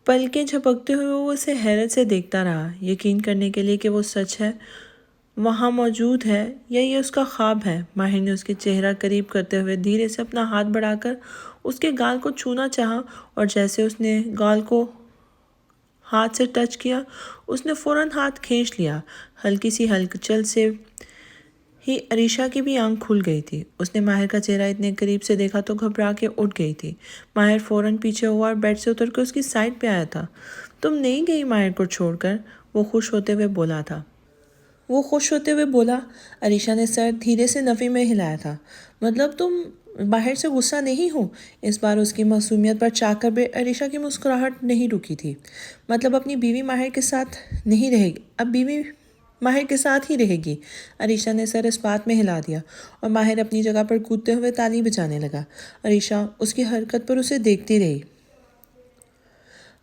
پلکیں جھپکتے ہوئے وہ اسے حیرت سے دیکھتا رہا، یقین کرنے کے لیے کہ وہ سچ ہے، وہاں موجود ہے، یا یہ اس کا خواب ہے۔ ماہر نے اس کے چہرہ قریب کرتے ہوئے دھیرے سے اپنا ہاتھ بڑھا کر اس کے گال کو چھونا چاہا، اور جیسے اس نے گال کو ہاتھ سے ٹچ کیا، اس نے فوراً ہاتھ کھینچ لیا۔ ہلکی سی ہلچل سے ہی عریشہ کی بھی آنکھ کھل گئی تھی۔ اس نے ماہر کا چہرہ اتنے قریب سے دیکھا تو گھبرا کے اٹھ گئی تھی۔ ماہر فوراً پیچھے ہوا اور بیڈ سے اتر کے اس کی سائڈ پہ آیا تھا۔ تم نہیں گئی ماہر کو چھوڑ کر؟ وہ خوش ہوتے ہوئے بولا۔ عریشہ نے سر دھیرے سے نفی میں ہلایا تھا۔ مطلب تم باہر سے غصہ نہیں ہو؟ اس بار اس کی معصومیت پر چاہ کر عریشہ کی مسکراہٹ نہیں رکی تھی۔ مطلب اپنی بیوی ماہر کے ساتھ نہیں رہے گی، اب بیوی ماہر کے ساتھ ہی رہے گی؟ عریشہ نے سر اس بات میں ہلا دیا، اور ماہر اپنی جگہ پر کودتے ہوئے تالی بجانے لگا۔ عریشہ اس کی حرکت پر اسے دیکھتی رہی۔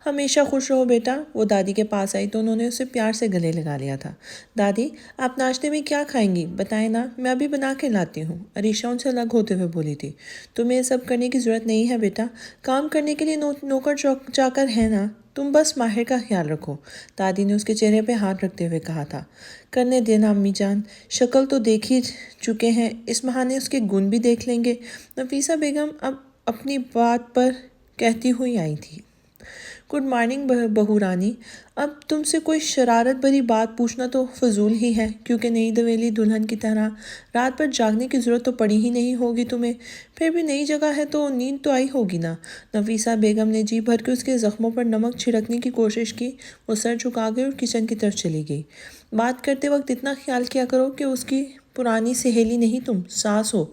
ہمیشہ خوش رہو بیٹا۔ وہ دادی کے پاس آئی تو انہوں نے اسے پیار سے گلے لگا لیا تھا۔ دادی، آپ ناشتے میں کیا کھائیں گی؟ بتائیں نا، میں ابھی بنا کے لاتی ہوں، عریشہ ان سے الگ ہوتے ہوئے بولی تھی۔ تمہیں یہ سب کرنے کی ضرورت نہیں ہے بیٹا، کام کرنے کے لیے نوکر چاکر ہے نا، تم بس ماہر کا خیال رکھو، دادی نے اس کے چہرے پہ ہاتھ رکھتے ہوئے کہا تھا۔ کرنے دینا امی جان، شکل تو دیکھ ہی چکے ہیں، اس بہانے اس کے گن بھی دیکھ لیں گے، نفیسہ بیگم اب اپنی بات پر کہتی ہوئی آئی تھی۔ گڈ مارننگ بہو رانی، اب تم سے کوئی شرارت بھری بات پوچھنا تو فضول ہی ہے، کیونکہ نئی دویلی دلہن کی طرح رات بھر جاگنے کی ضرورت تو پڑی ہی نہیں ہوگی تمہیں، پھر بھی نئی جگہ ہے تو نیند تو آئی ہوگی نا۔ نفیسہ بیگم نے جی بھر کے اس کے زخموں پر نمک چھڑکنے کی کوشش کی۔ وہ سر جھکا گئی اور کچن کی طرف چلی گئی۔ بات کرتے وقت اتنا خیال کیا کرو کہ اس کی پرانی سہیلی نہیں، تم ساس ہو،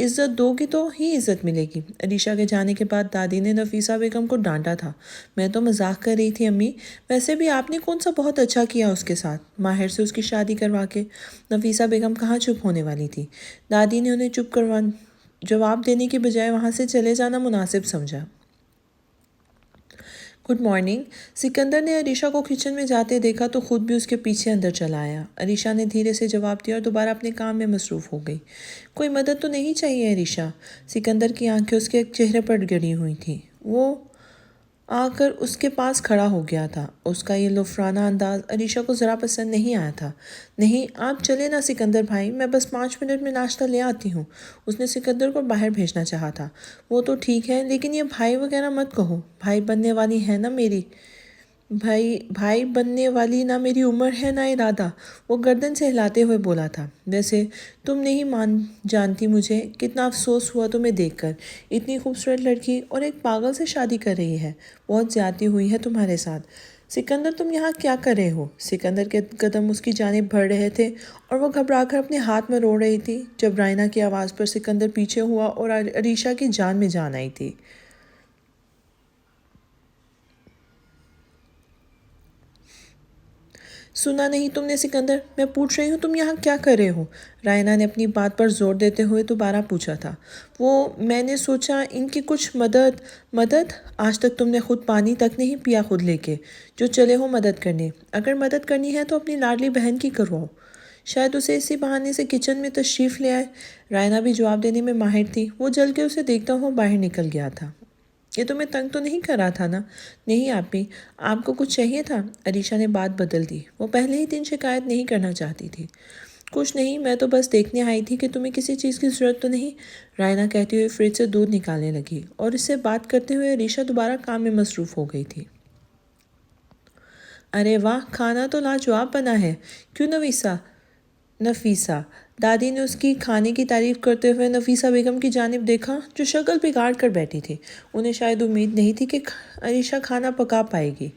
عزت دو گی تو ہی عزت ملے گی۔ عریشہ کے جانے کے بعد دادی نے نفیسہ بیگم کو ڈانٹا تھا۔ میں تو مذاق کر رہی تھی امی، ویسے بھی آپ نے کون سا بہت اچھا کیا اس کے ساتھ، ماہر سے اس کی شادی کروا کے۔ نفیسہ بیگم کہاں چپ ہونے والی تھی، دادی نے انہیں جواب دینے کی بجائے وہاں سے چلے جانا مناسب سمجھا۔ Good morning. سکندر نے عریشہ کو کچن میں جاتے دیکھا تو خود بھی اس کے پیچھے اندر چلا آیا۔ عریشہ نے دھیرے سے جواب دیا اور دوبارہ اپنے کام میں مصروف ہو گئی۔ کوئی مدد تو نہیں چاہیے عریشہ؟ سکندر کی آنکھیں اس کے چہرے پر گڑی ہوئی تھیں۔ وہ آ کر اس کے پاس کھڑا ہو گیا تھا۔ اس کا یہ لفرانہ انداز عریشہ کو ذرا پسند نہیں آیا تھا۔ نہیں، آپ چلے نا سکندر بھائی، میں بس 5 منٹ میں ناشتہ لے آتی ہوں۔ اس نے سکندر کو باہر بھیجنا چاہا تھا۔ وہ تو ٹھیک ہے، لیکن یہ بھائی وغیرہ مت کہو، بھائی بننے والی ہے نا میری، بھائی بننے والی نہ میری عمر ہے نہ ارادہ، وہ گردن سے ہلاتے ہوئے بولا تھا۔ ویسے تم نہیں جانتی مجھے کتنا افسوس ہوا تمہیں دیکھ کر، اتنی خوبصورت لڑکی اور ایک پاگل سے شادی کر رہی ہے، بہت زیادتی ہوئی ہے تمہارے ساتھ۔ سکندر تم یہاں کیا کر رہے ہو؟ سکندر کے قدم اس کی جانب بڑھ رہے تھے اور وہ گھبرا کر اپنے ہاتھ میں رو رہی تھی جب رائنا کی آواز پر سکندر پیچھے ہوا اور عریشہ کی جان میں جان آئی تھی۔ سنا نہیں تم نے سکندر؟ میں پوچھ رہی ہوں تم یہاں کیا کر رہے ہو؟ رائنا نے اپنی بات پر زور دیتے ہوئے دوبارہ پوچھا تھا۔ میں نے سوچا ان کی کچھ مدد؟ آج تک تم نے خود پانی تک نہیں پیا خود لے کے، جو چلے ہو مدد کرنے۔ اگر مدد کرنی ہے تو اپنی لاڈلی بہن کی کرواؤ، شاید اسے اسی بہانے سے کچن میں تشریف لے آئے۔ رائنا بھی جواب دینے میں ماہر تھی، وہ جل کے اسے دیکھتا ہوا باہر نکل گیا تھا۔ یہ تمہیں تنگ تو نہیں کر رہا تھا نا؟ نہیں آپی، آپ کو کچھ چاہیے تھا؟ عریشہ نے بات بدل دی، وہ پہلے ہی دن شکایت نہیں کرنا چاہتی تھی۔ کچھ نہیں، میں تو بس دیکھنے آئی تھی کہ تمہیں کسی چیز کی ضرورت تو نہیں، رائنا کہتی ہوئے فریج سے دودھ نکالنے لگی، اور اس سے بات کرتے ہوئے عریشہ دوبارہ کام میں مصروف ہو گئی تھی۔ ارے واہ، کھانا تو لاجواب بنا ہے، کیوں نفیسہ، دادی نے اس کی کھانے کی تعریف کرتے ہوئے نفیسہ بیگم کی جانب دیکھا جو شکل بگاڑ کر بیٹھی تھی۔ انہیں شاید امید نہیں تھی کہ عریشہ کھانا پکا پائے گی۔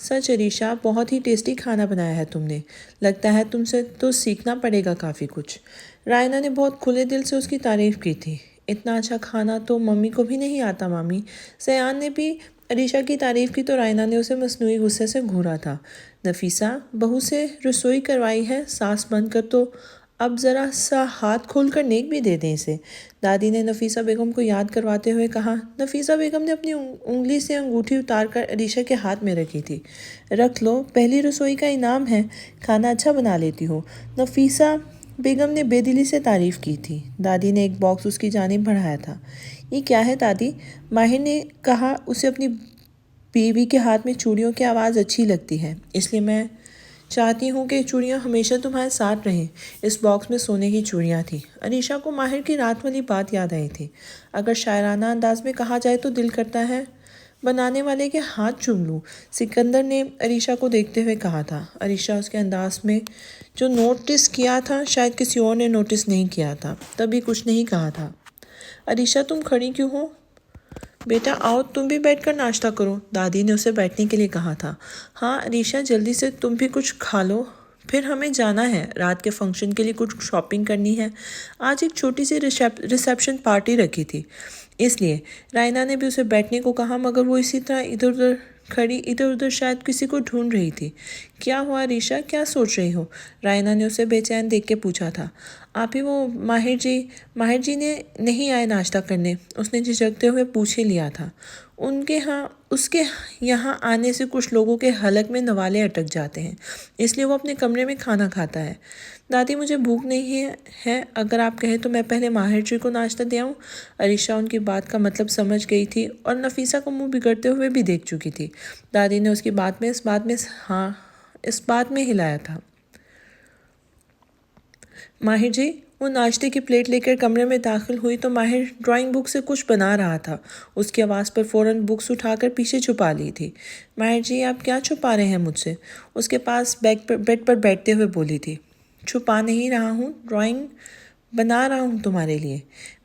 سچ عریشہ، بہت ہی ٹیسٹی کھانا بنایا ہے تم نے، لگتا ہے تم سے تو سیکھنا پڑے گا کافی کچھ۔ رائنا نے بہت کھلے دل سے اس کی تعریف کی تھی۔ اتنا اچھا کھانا تو ممی کو بھی نہیں آتا مامی۔ سیان نے بھی عریشہ کی تعریف کی تو رائنا نے اسے مصنوعی غصے سے گھورا تھا۔ نفیسہ، بہو سے رسوئی کروائی ہے، سانس بند کر تو اب ذرا سا ہاتھ کھول کر نیک بھی دے دیں اسے، دادی نے نفیسہ بیگم کو یاد کرواتے ہوئے کہا۔ نفیسہ بیگم نے اپنی انگلی سے انگوٹھی اتار کر عریشہ کے ہاتھ میں رکھی تھی۔ رکھ لو، پہلی رسوئی کا انعام ہے، کھانا اچھا بنا لیتی ہو، نفیسہ بیگم نے بے دلی سے تعریف کی تھی۔ دادی نے ایک باکس اس کی جانب بڑھایا تھا۔ یہ کیا ہے دادی؟ ماہر نے کہا، اسے اپنی بیوی کے ہاتھ میں چوڑیوں کی آواز اچھی لگتی ہے، اس لیے میں چاہتی ہوں کہ چوڑیاں ہمیشہ تمہارے ساتھ رہیں۔ اس باکس میں سونے کی چوڑیاں تھیں۔ عریشہ کو ماہر کی رات والی بات یاد آئی تھی۔ اگر شاعرانہ انداز میں کہا جائے تو دل کرتا ہے بنانے والے کے ہاتھ چوم لوں، سکندر نے عریشہ کو دیکھتے ہوئے کہا تھا۔ عریشہ اس کے انداز میں جو نوٹس کیا تھا شاید کسی اور نے نوٹس نہیں کیا تھا، تبھی کچھ نہیں کہا تھا۔ عریشہ تم کھڑی کیوں ہو؟ بیٹا آؤ، تم بھی بیٹھ کر ناشتہ کرو، دادی نے اسے بیٹھنے کے لیے کہا تھا۔ ہاں عریشہ، جلدی سے تم بھی کچھ کھا لو، پھر ہمیں جانا ہے، رات کے فنکشن کے لیے کچھ شاپنگ کرنی ہے۔ آج ایک چھوٹی سی ریسیپشن پارٹی رکھی تھی، اس لیے رائنا نے بھی اسے بیٹھنے کو کہا، مگر وہ اسی طرح ادھر ادھر شاید کسی کو ڈھونڈ رہی تھی۔ کیا ہوا عریشہ، کیا سوچ رہی ہو؟ رائنا نے اسے بے چین دیکھ کے پوچھا تھا۔ آپ ہی وہ ماہر جی نے نہیں آئے ناشتہ کرنے، اس نے جھجکتے ہوئے پوچھ ہی لیا تھا۔ اس کے یہاں آنے سے کچھ لوگوں کے حلق میں نوالے اٹک جاتے ہیں، اس لیے وہ اپنے کمرے میں کھانا کھاتا ہے۔ دادی مجھے بھوک نہیں ہے، اگر آپ کہیں تو میں پہلے ماہر جی کو ناشتہ دے آؤں۔ عریشہ ان کی بات کا مطلب سمجھ گئی تھی اور نفیسہ کو منہ بگڑتے ہوئے بھی دیکھ چکی تھی۔ دادی نے اس کی بات میں اس بات میں ہلایا تھا۔ ماہر جی، وہ ناشتے کی پلیٹ لے کر کمرے میں داخل ہوئی تو ماہر ڈرائنگ بک سے کچھ بنا رہا تھا۔ اس کی آواز پر فوراً بکس اٹھا کر پیچھے چھپا لی تھی۔ ماہر جی، آپ کیا چھپا رہے ہیں مجھ سے؟ اس کے پاس بیڈ پر بیٹھتے ہوئے بولی تھی۔ چھپا نہیں رہا ہوں، ڈرائنگ بنا رہا ہوں تمہارے لیے۔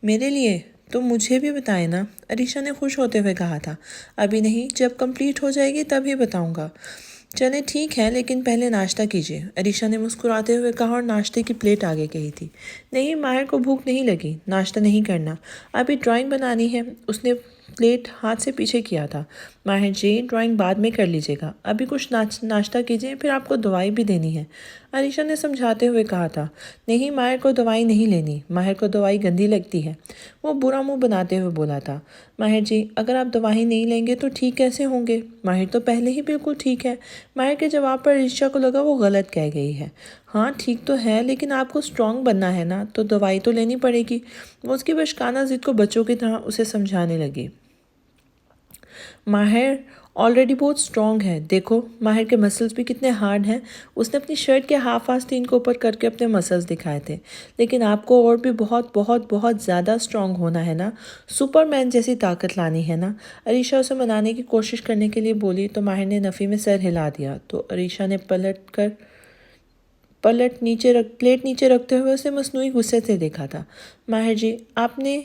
میرے لیے؟ تو مجھے بھی بتائیں نا، عریشہ نے خوش ہوتے ہوئے کہا تھا۔ ابھی نہیں، جب کمپلیٹ ہو جائے گی تب ہی بتاؤں گا۔ چلے ٹھیک ہے، لیکن پہلے ناشتہ کیجیے، عریشہ نے مسکراتے ہوئے کہا اور ناشتے کی پلیٹ آگے گئی تھی۔ نہیں، ماہر کو بھوک نہیں لگی، ناشتہ نہیں کرنا، ابھی ڈرائنگ بنانی ہے، اس نے پلیٹ ہاتھ سے پیچھے کیا تھا۔ ماہر جی، ڈرائنگ بعد میں کر لیجیے گا، ابھی کچھ ناشتہ کیجیے، پھر آپ کو دوائی بھی دینی ہے، عریشہ نے سمجھاتے ہوئے کہا تھا۔ نہیں، ماہر کو دوائی نہیں لینی، ماہر کو دوائی گندی لگتی ہے، وہ برا منہ بناتے ہوئے بولا تھا۔ ماہر جی، اگر آپ دوائی نہیں لیں گے تو ٹھیک کیسے ہوں گے؟ ماہر تو پہلے ہی بالکل ٹھیک ہے۔ ماہر کے جواب پر عریشہ کو لگا وہ غلط کہہ گئی ہے۔ ہاں ٹھیک تو ہے، لیکن آپ کو اسٹرانگ بننا ہے نا، تو دوائی تو لینی پڑے گی، وہ اس کی بچکانہ ضد کو بچوں کی طرح اسے سمجھانے لگی۔ ماہر آلریڈی بہت اسٹرانگ ہے، دیکھو ماہر کے مسلز بھی کتنے ہارڈ ہیں۔ اس نے اپنی شرٹ کے ہاف آستین کو اوپر کر کے اپنے مسلز دکھائے تھے۔ لیکن آپ کو اور بھی بہت بہت بہت زیادہ اسٹرانگ ہونا ہے نا، سپر مین جیسی طاقت لانی ہے نا۔ عریشہ اسے منانے کی کوشش کرنے کے لیے بولی تو ماہر نے نفی میں سر ہلا دیا، تو عریشہ نے پلیٹ نیچے رکھتے ہوئے اسے مصنوعی غصے سے دیکھا تھا۔ ماہر جی، آپ نے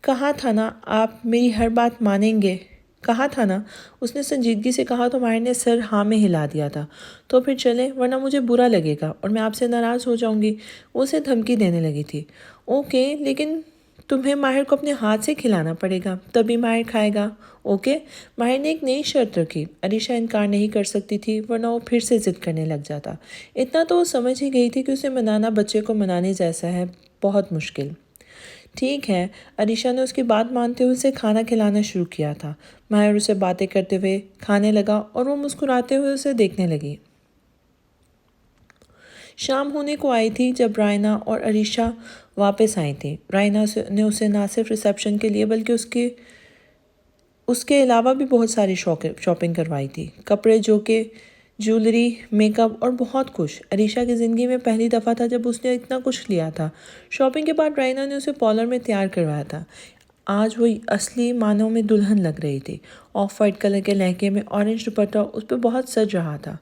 کہا تھا نا آپ میری ہر بات مانیں گے، کہا تھا نا، اس نے سنجیدگی سے کہا تو ماہر نے سر ہاں میں ہلا دیا تھا۔ تو پھر چلیں ورنہ مجھے برا لگے گا اور میں آپ سے ناراض ہو جاؤں گی، وہ اسے دھمکی دینے لگی تھی۔ اوکے، لیکن تمہیں ماہر کو اپنے ہاتھ سے کھلانا پڑے گا، تبھی ماہر کھائے گا، اوکے؟ ماہر نے ایک نئی شرط رکھی۔ عریشہ انکار نہیں کر سکتی تھی ورنہ وہ پھر سے ضد کرنے لگ جاتا۔ اتنا تو وہ سمجھ ہی گئی تھی کہ اسے منانا بچے کو منانے جیسا ہے، بہت مشکل۔ ٹھیک ہے، عریشہ نے اس کی بات مانتے ہوئے اسے کھانا کھلانا شروع کیا تھا۔ ماہر اسے باتیں کرتے ہوئے کھانے لگا اور وہ مسکراتے ہوئے اسے دیکھنے لگی۔ شام ہونے کو آئی تھی جب رائنا اور عریشہ واپس آئی تھیں۔ رائنا نے اسے نہ صرف ریسیپشن کے لیے بلکہ اس کے علاوہ بھی بہت ساری شاپنگ کروائی تھی، کپڑے، جیولری، میک اپ اور بہت کچھ۔ عریشہ کی زندگی میں پہلی دفعہ تھا جب اس نے اتنا کچھ لیا تھا۔ شاپنگ کے بعد رائنا نے اسے پارلر میں تیار کروایا تھا۔ آج وہ اصلی معنوں میں دلہن لگ رہی تھی۔ آف وائٹ کلر کے لہنگے میں آرنج دوپٹہ اس پہ بہت سج رہا تھا۔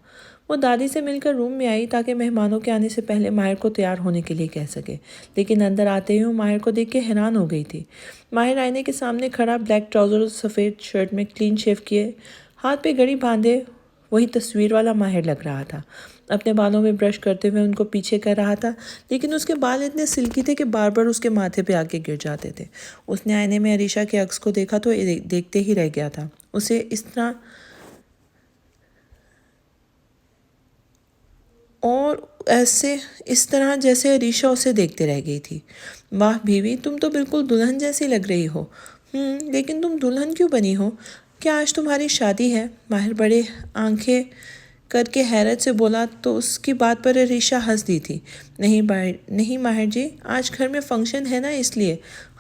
وہ دادی سے مل کر روم میں آئی تاکہ مہمانوں کے آنے سے پہلے ماہر کو تیار ہونے کے لیے کہہ سکے، لیکن اندر آتے ہی وہ ماہر کو دیکھ کے حیران ہو گئی تھی۔ ماہر آئینے کے سامنے کھڑا، بلیک ٹراؤزر اور سفید شرٹ میں کلین شیو کیے، ہاتھ پہ گھڑی باندھے، وہی تصویر والا ماہر لگ رہا تھا۔ اپنے بالوں میں برش کرتے ہوئے ان کو پیچھے کر رہا تھا، لیکن اس کے بال اتنے سلکی تھے کہ بار بار اس کے ماتھے پہ آ کے گر جاتے تھے۔ اس نے آئینے میں عریشہ کے عکس کو دیکھا تو دیکھتے ہی رہ گیا تھا، اسے اس طرح جیسے عریشہ اسے دیکھتے رہ گئی تھی۔ واہ بیوی، تم تو بالکل دلہن جیسی لگ رہی ہو۔ لیکن تم دلہن کیوں بنی ہو؟ کیا آج تمہاری شادی ہے؟ ماہر بڑے آنکھیں کر کے حیرت سے بولا تو اس کی بات پر عریشہ ہنس دی تھی۔ نہیں ماہر جی، آج گھر میں فنکشن ہے نا، اس لیے۔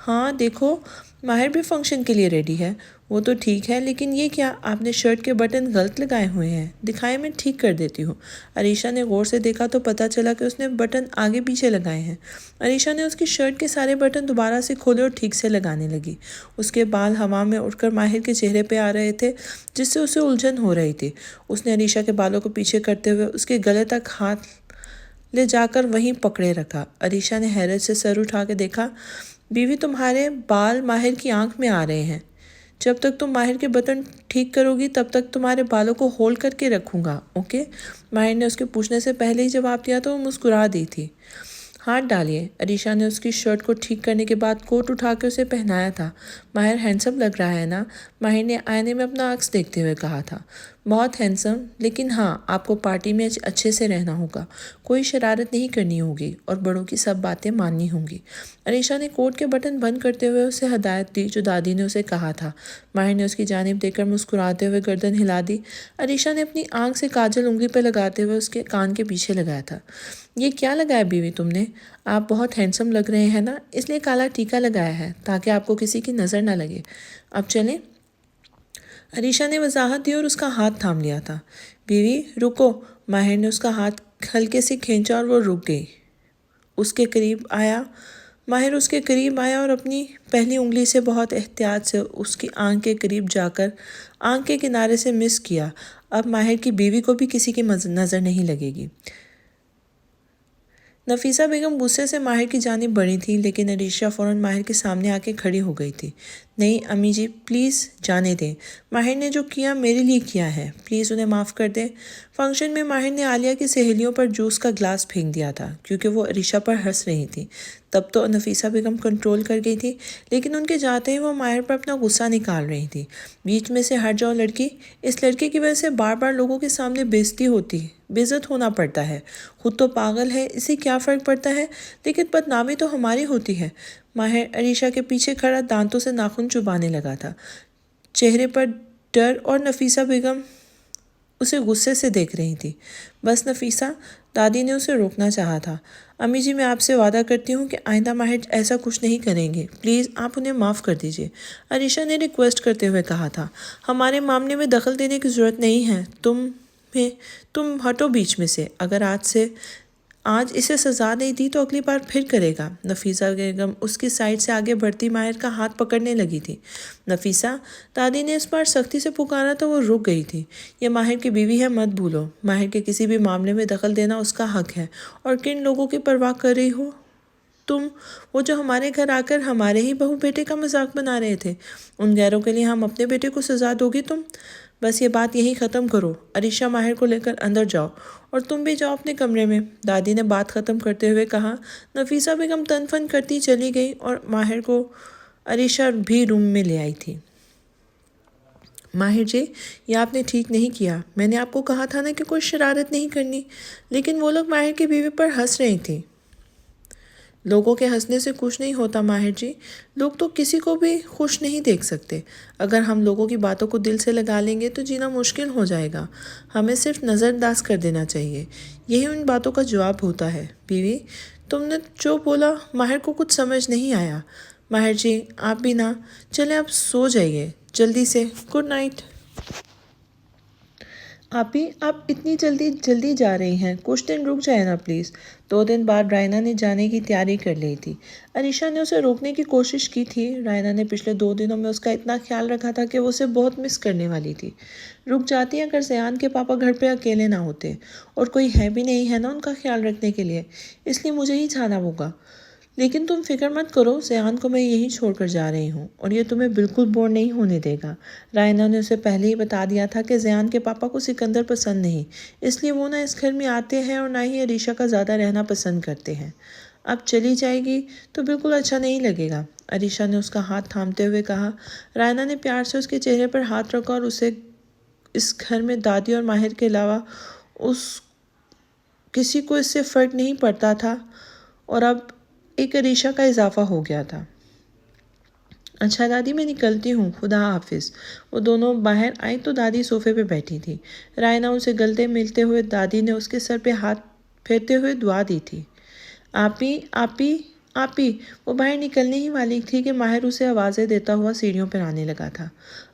ہاں دیکھو، ماہر بھی فنکشن کے لیے ریڈی ہے۔ وہ تو ٹھیک ہے، لیکن یہ کیا، آپ نے شرٹ کے بٹن غلط لگائے ہوئے ہیں، دکھائے میں ٹھیک کر دیتی ہوں۔ عریشہ نے غور سے دیکھا تو پتہ چلا کہ اس نے بٹن آگے پیچھے لگائے ہیں۔ عریشہ نے اس کی شرٹ کے سارے بٹن دوبارہ سے کھولے اور ٹھیک سے لگانے لگی۔ اس کے بال ہوا میں اڑ کر ماہر کے چہرے پہ آ رہے تھے، جس سے اسے الجھن ہو رہی تھی۔ اس نے عریشہ کے بالوں کو پیچھے کرتے ہوئے اس کے گلے تک ہاتھ لے جا کر وہیں پکڑے رکھا۔ عریشہ نے حیرت سے سر اٹھا کے دیکھا، بیوی تمہارے بال ماہر کی آنکھ میں آ رہے ہیں۔ جب تک تم ماہر کے بٹن ٹھیک کرو گی تب تک تمہارے بالوں کو ہولڈ کر کے رکھوں گا، اوکے؟ ماہر نے اس کے پوچھنے سے پہلے ہی جواب دیا تو وہ مسکرا دی تھی۔ ہاتھ ڈالیے۔ عریشہ نے اس کی شرٹ کو ٹھیک کرنے کے بعد کوٹ اٹھا کے اسے پہنایا تھا۔ ماہر ہینڈسم لگ رہا ہے نا؟ ماہر نے آئینے میں اپنا عکس دیکھتے ہوئے کہا تھا۔ بہت ہینڈسم، لیکن ہاں، آپ کو پارٹی میں اچھے سے رہنا ہوگا، کوئی شرارت نہیں کرنی ہوگی اور بڑوں کی سب باتیں ماننی ہوں گی۔ عریشہ نے کوٹ کے بٹن بند کرتے ہوئے اسے ہدایت دی جو دادی نے اسے کہا تھا۔ ماہر نے اس کی جانب دیکھ کر مسکراتے ہوئے گردن ہلا دی۔ عریشہ نے اپنی آنکھ سے کاجل انگلی پہ لگاتے ہوئے اس کے کان کے پیچھے لگایا تھا۔ یہ کیا لگایا بیوی تم نے؟ آپ بہت ہینڈسم لگ رہے ہیں نا، اس لیے کالا ٹیکا لگایا ہے تاکہ آپ کو کسی کی نظر نہ لگے۔ اب چلیں؟ عریشہ نے وضاحت دی اور اس کا ہاتھ تھام لیا تھا۔ بیوی رکو، ماہر نے اس کا ہاتھ ہلکے سے کھینچا اور وہ رک گئی۔ ماہر اس کے قریب آیا اور اپنی پہلی انگلی سے بہت احتیاط سے اس کی آنکھ کے قریب جا کر آنکھ کے کنارے سے مس کیا۔ اب ماہر کی بیوی کو بھی کسی کی نظر نہیں لگے گی۔ نفیسہ بیگم غصے سے ماہر کی جانب بڑھی تھی، لیکن عریشہ فوراً ماہر کے سامنے آ کے کھڑی ہو گئی تھی۔ نہیں امی جی، پلیز جانے دیں، ماہر نے جو کیا میرے لیے کیا ہے، پلیز انہیں معاف کر دیں۔ فنکشن میں ماہر نے عالیہ کی سہیلیوں پر جوس کا گلاس پھینک دیا تھا کیونکہ وہ عریشہ پر ہنس رہی تھی۔ تب تو نفیسہ بیگم کنٹرول کر گئی تھی، لیکن ان کے جاتے ہی وہ ماہر پر اپنا غصہ نکال رہی تھی۔ بیچ میں سے ہٹ جاؤ لڑکی، اس لڑکے کی وجہ سے بار بار لوگوں کے سامنے بےعزت ہونا پڑتا ہے۔ خود تو پاگل ہے، اسے کیا فرق پڑتا ہے، لیکن بدنامی تو ہماری ہوتی ہے۔ ماہر عریشہ کے پیچھے کھڑا دانتوں سے ناخن چبانے لگا تھا، چہرے پر ڈر اور نفیسہ بیگم اسے غصے سے دیکھ رہی تھی۔ بس نفیسہ، دادی نے اسے روکنا چاہا تھا۔ امی جی، میں آپ سے وعدہ کرتی ہوں کہ آئندہ ماہر ایسا کچھ نہیں کریں گے، پلیز آپ انہیں معاف کر دیجیے، عریشہ نے ریکویسٹ کرتے ہوئے کہا تھا۔ ہمارے معاملے میں دخل دینے کی ضرورت نہیں ہے، تم ہٹو بیچ میں سے۔ اگر آج اسے سزا نہیں دی تو اگلی بار پھر کرے گا۔ نفیسہ بیگم اس کی سائڈ سے آگے بڑھتی ماہر کا ہاتھ پکڑنے لگی تھی۔ نفیسہ، دادی نے اس بار سختی سے پکارا تو وہ رک گئی تھی۔ یہ ماہر کی بیوی ہے، مت بھولو۔ ماہر کے کسی بھی معاملے میں دخل دینا اس کا حق ہے۔ اور کن لوگوں کی پرواہ کر رہی ہو تم؟ وہ جو ہمارے گھر آ کر ہمارے ہی بہو بیٹے کا مذاق بنا رہے تھے، ان غیروں کے لیے ہم اپنے بیٹے کو سزا دو گی تم؟ بس یہ بات یہی ختم کرو۔ عریشہ، ماہر کو لے کر اندر جاؤ، اور تم بھی جاؤ اپنے کمرے میں، دادی نے بات ختم کرتے ہوئے کہا۔ نفیسہ بیگم تن فن کرتی چلی گئی اور ماہر کو عریشہ بھی روم میں لے آئی تھی۔ ماہر جی، یہ آپ نے ٹھیک نہیں کیا، میں نے آپ کو کہا تھا نا کہ کوئی شرارت نہیں کرنی، لیکن وہ لوگ ماہر کی بیوی پر ہنس رہی تھی۔ لوگوں کے ہنسنے سے کچھ نہیں ہوتا ماہر جی، لوگ تو کسی کو بھی خوش نہیں دیکھ سکتے۔ اگر ہم لوگوں کی باتوں کو دل سے لگا لیں گے تو جینا مشکل ہو جائے گا، ہمیں صرف نظر انداز کر دینا چاہیے، یہی ان باتوں کا جواب ہوتا ہے۔ بیوی، تم نے جو بولا ماہر کو کچھ سمجھ نہیں آیا۔ ماہر جی، آپ بھی نہ، چلیں اب سو جائیے جلدی سے، گڈ نائٹ۔ آپ اتنی جلدی جا رہی ہیں، کچھ دن رک جائے نا پلیز۔ 2 دن بعد رائنا نے جانے کی تیاری کر لی تھی۔ عریشہ نے اسے روکنے کی کوشش کی تھی۔ رائنا نے پچھلے 2 دنوں میں اس کا اتنا خیال رکھا تھا کہ وہ اسے بہت مس کرنے والی تھی۔ رک جاتی اگر زیان کے پاپا گھر پہ اکیلے نہ ہوتے، اور کوئی ہے بھی نہیں ہے نا ان کا خیال رکھنے کے لیے، اس لیے مجھے ہی جانا ہوگا۔ لیکن تم فکر مت کرو، زیان کو میں یہیں چھوڑ کر جا رہی ہوں، اور یہ تمہیں بالکل بور نہیں ہونے دے گا۔ رائنا نے اسے پہلے ہی بتا دیا تھا کہ زیان کے پاپا کو سکندر پسند نہیں، اس لیے وہ نہ اس گھر میں آتے ہیں اور نہ ہی عریشہ کا زیادہ رہنا پسند کرتے ہیں۔ اب چلی جائے گی تو بالکل اچھا نہیں لگے گا، عریشہ نے اس کا ہاتھ تھامتے ہوئے کہا۔ رائنا نے پیار سے اس کے چہرے پر ہاتھ رکھا اور اسے اس گھر میں دادی اور ماہر کے علاوہ کسی کو اس سے فرق نہیں پڑتا تھا، اور اب ایک عریشہ کا اضافہ ہو گیا تھا۔ اچھا دادی، میں نکلتی ہوں، خدا حافظ۔ وہ دونوں باہر آئیں تو دادی صوفے پہ بیٹھی تھی۔ رائنا اسے گلے ملتے ہوئے دادی نے اس کے سر پہ ہاتھ پھیرتے ہوئے دعا دی تھی۔ آپی۔ وہ باہر نکلنے ہی والی تھی کہ ماہر اسے آوازیں دیتا ہوا سیڑھیوں پر آنے لگا تھا۔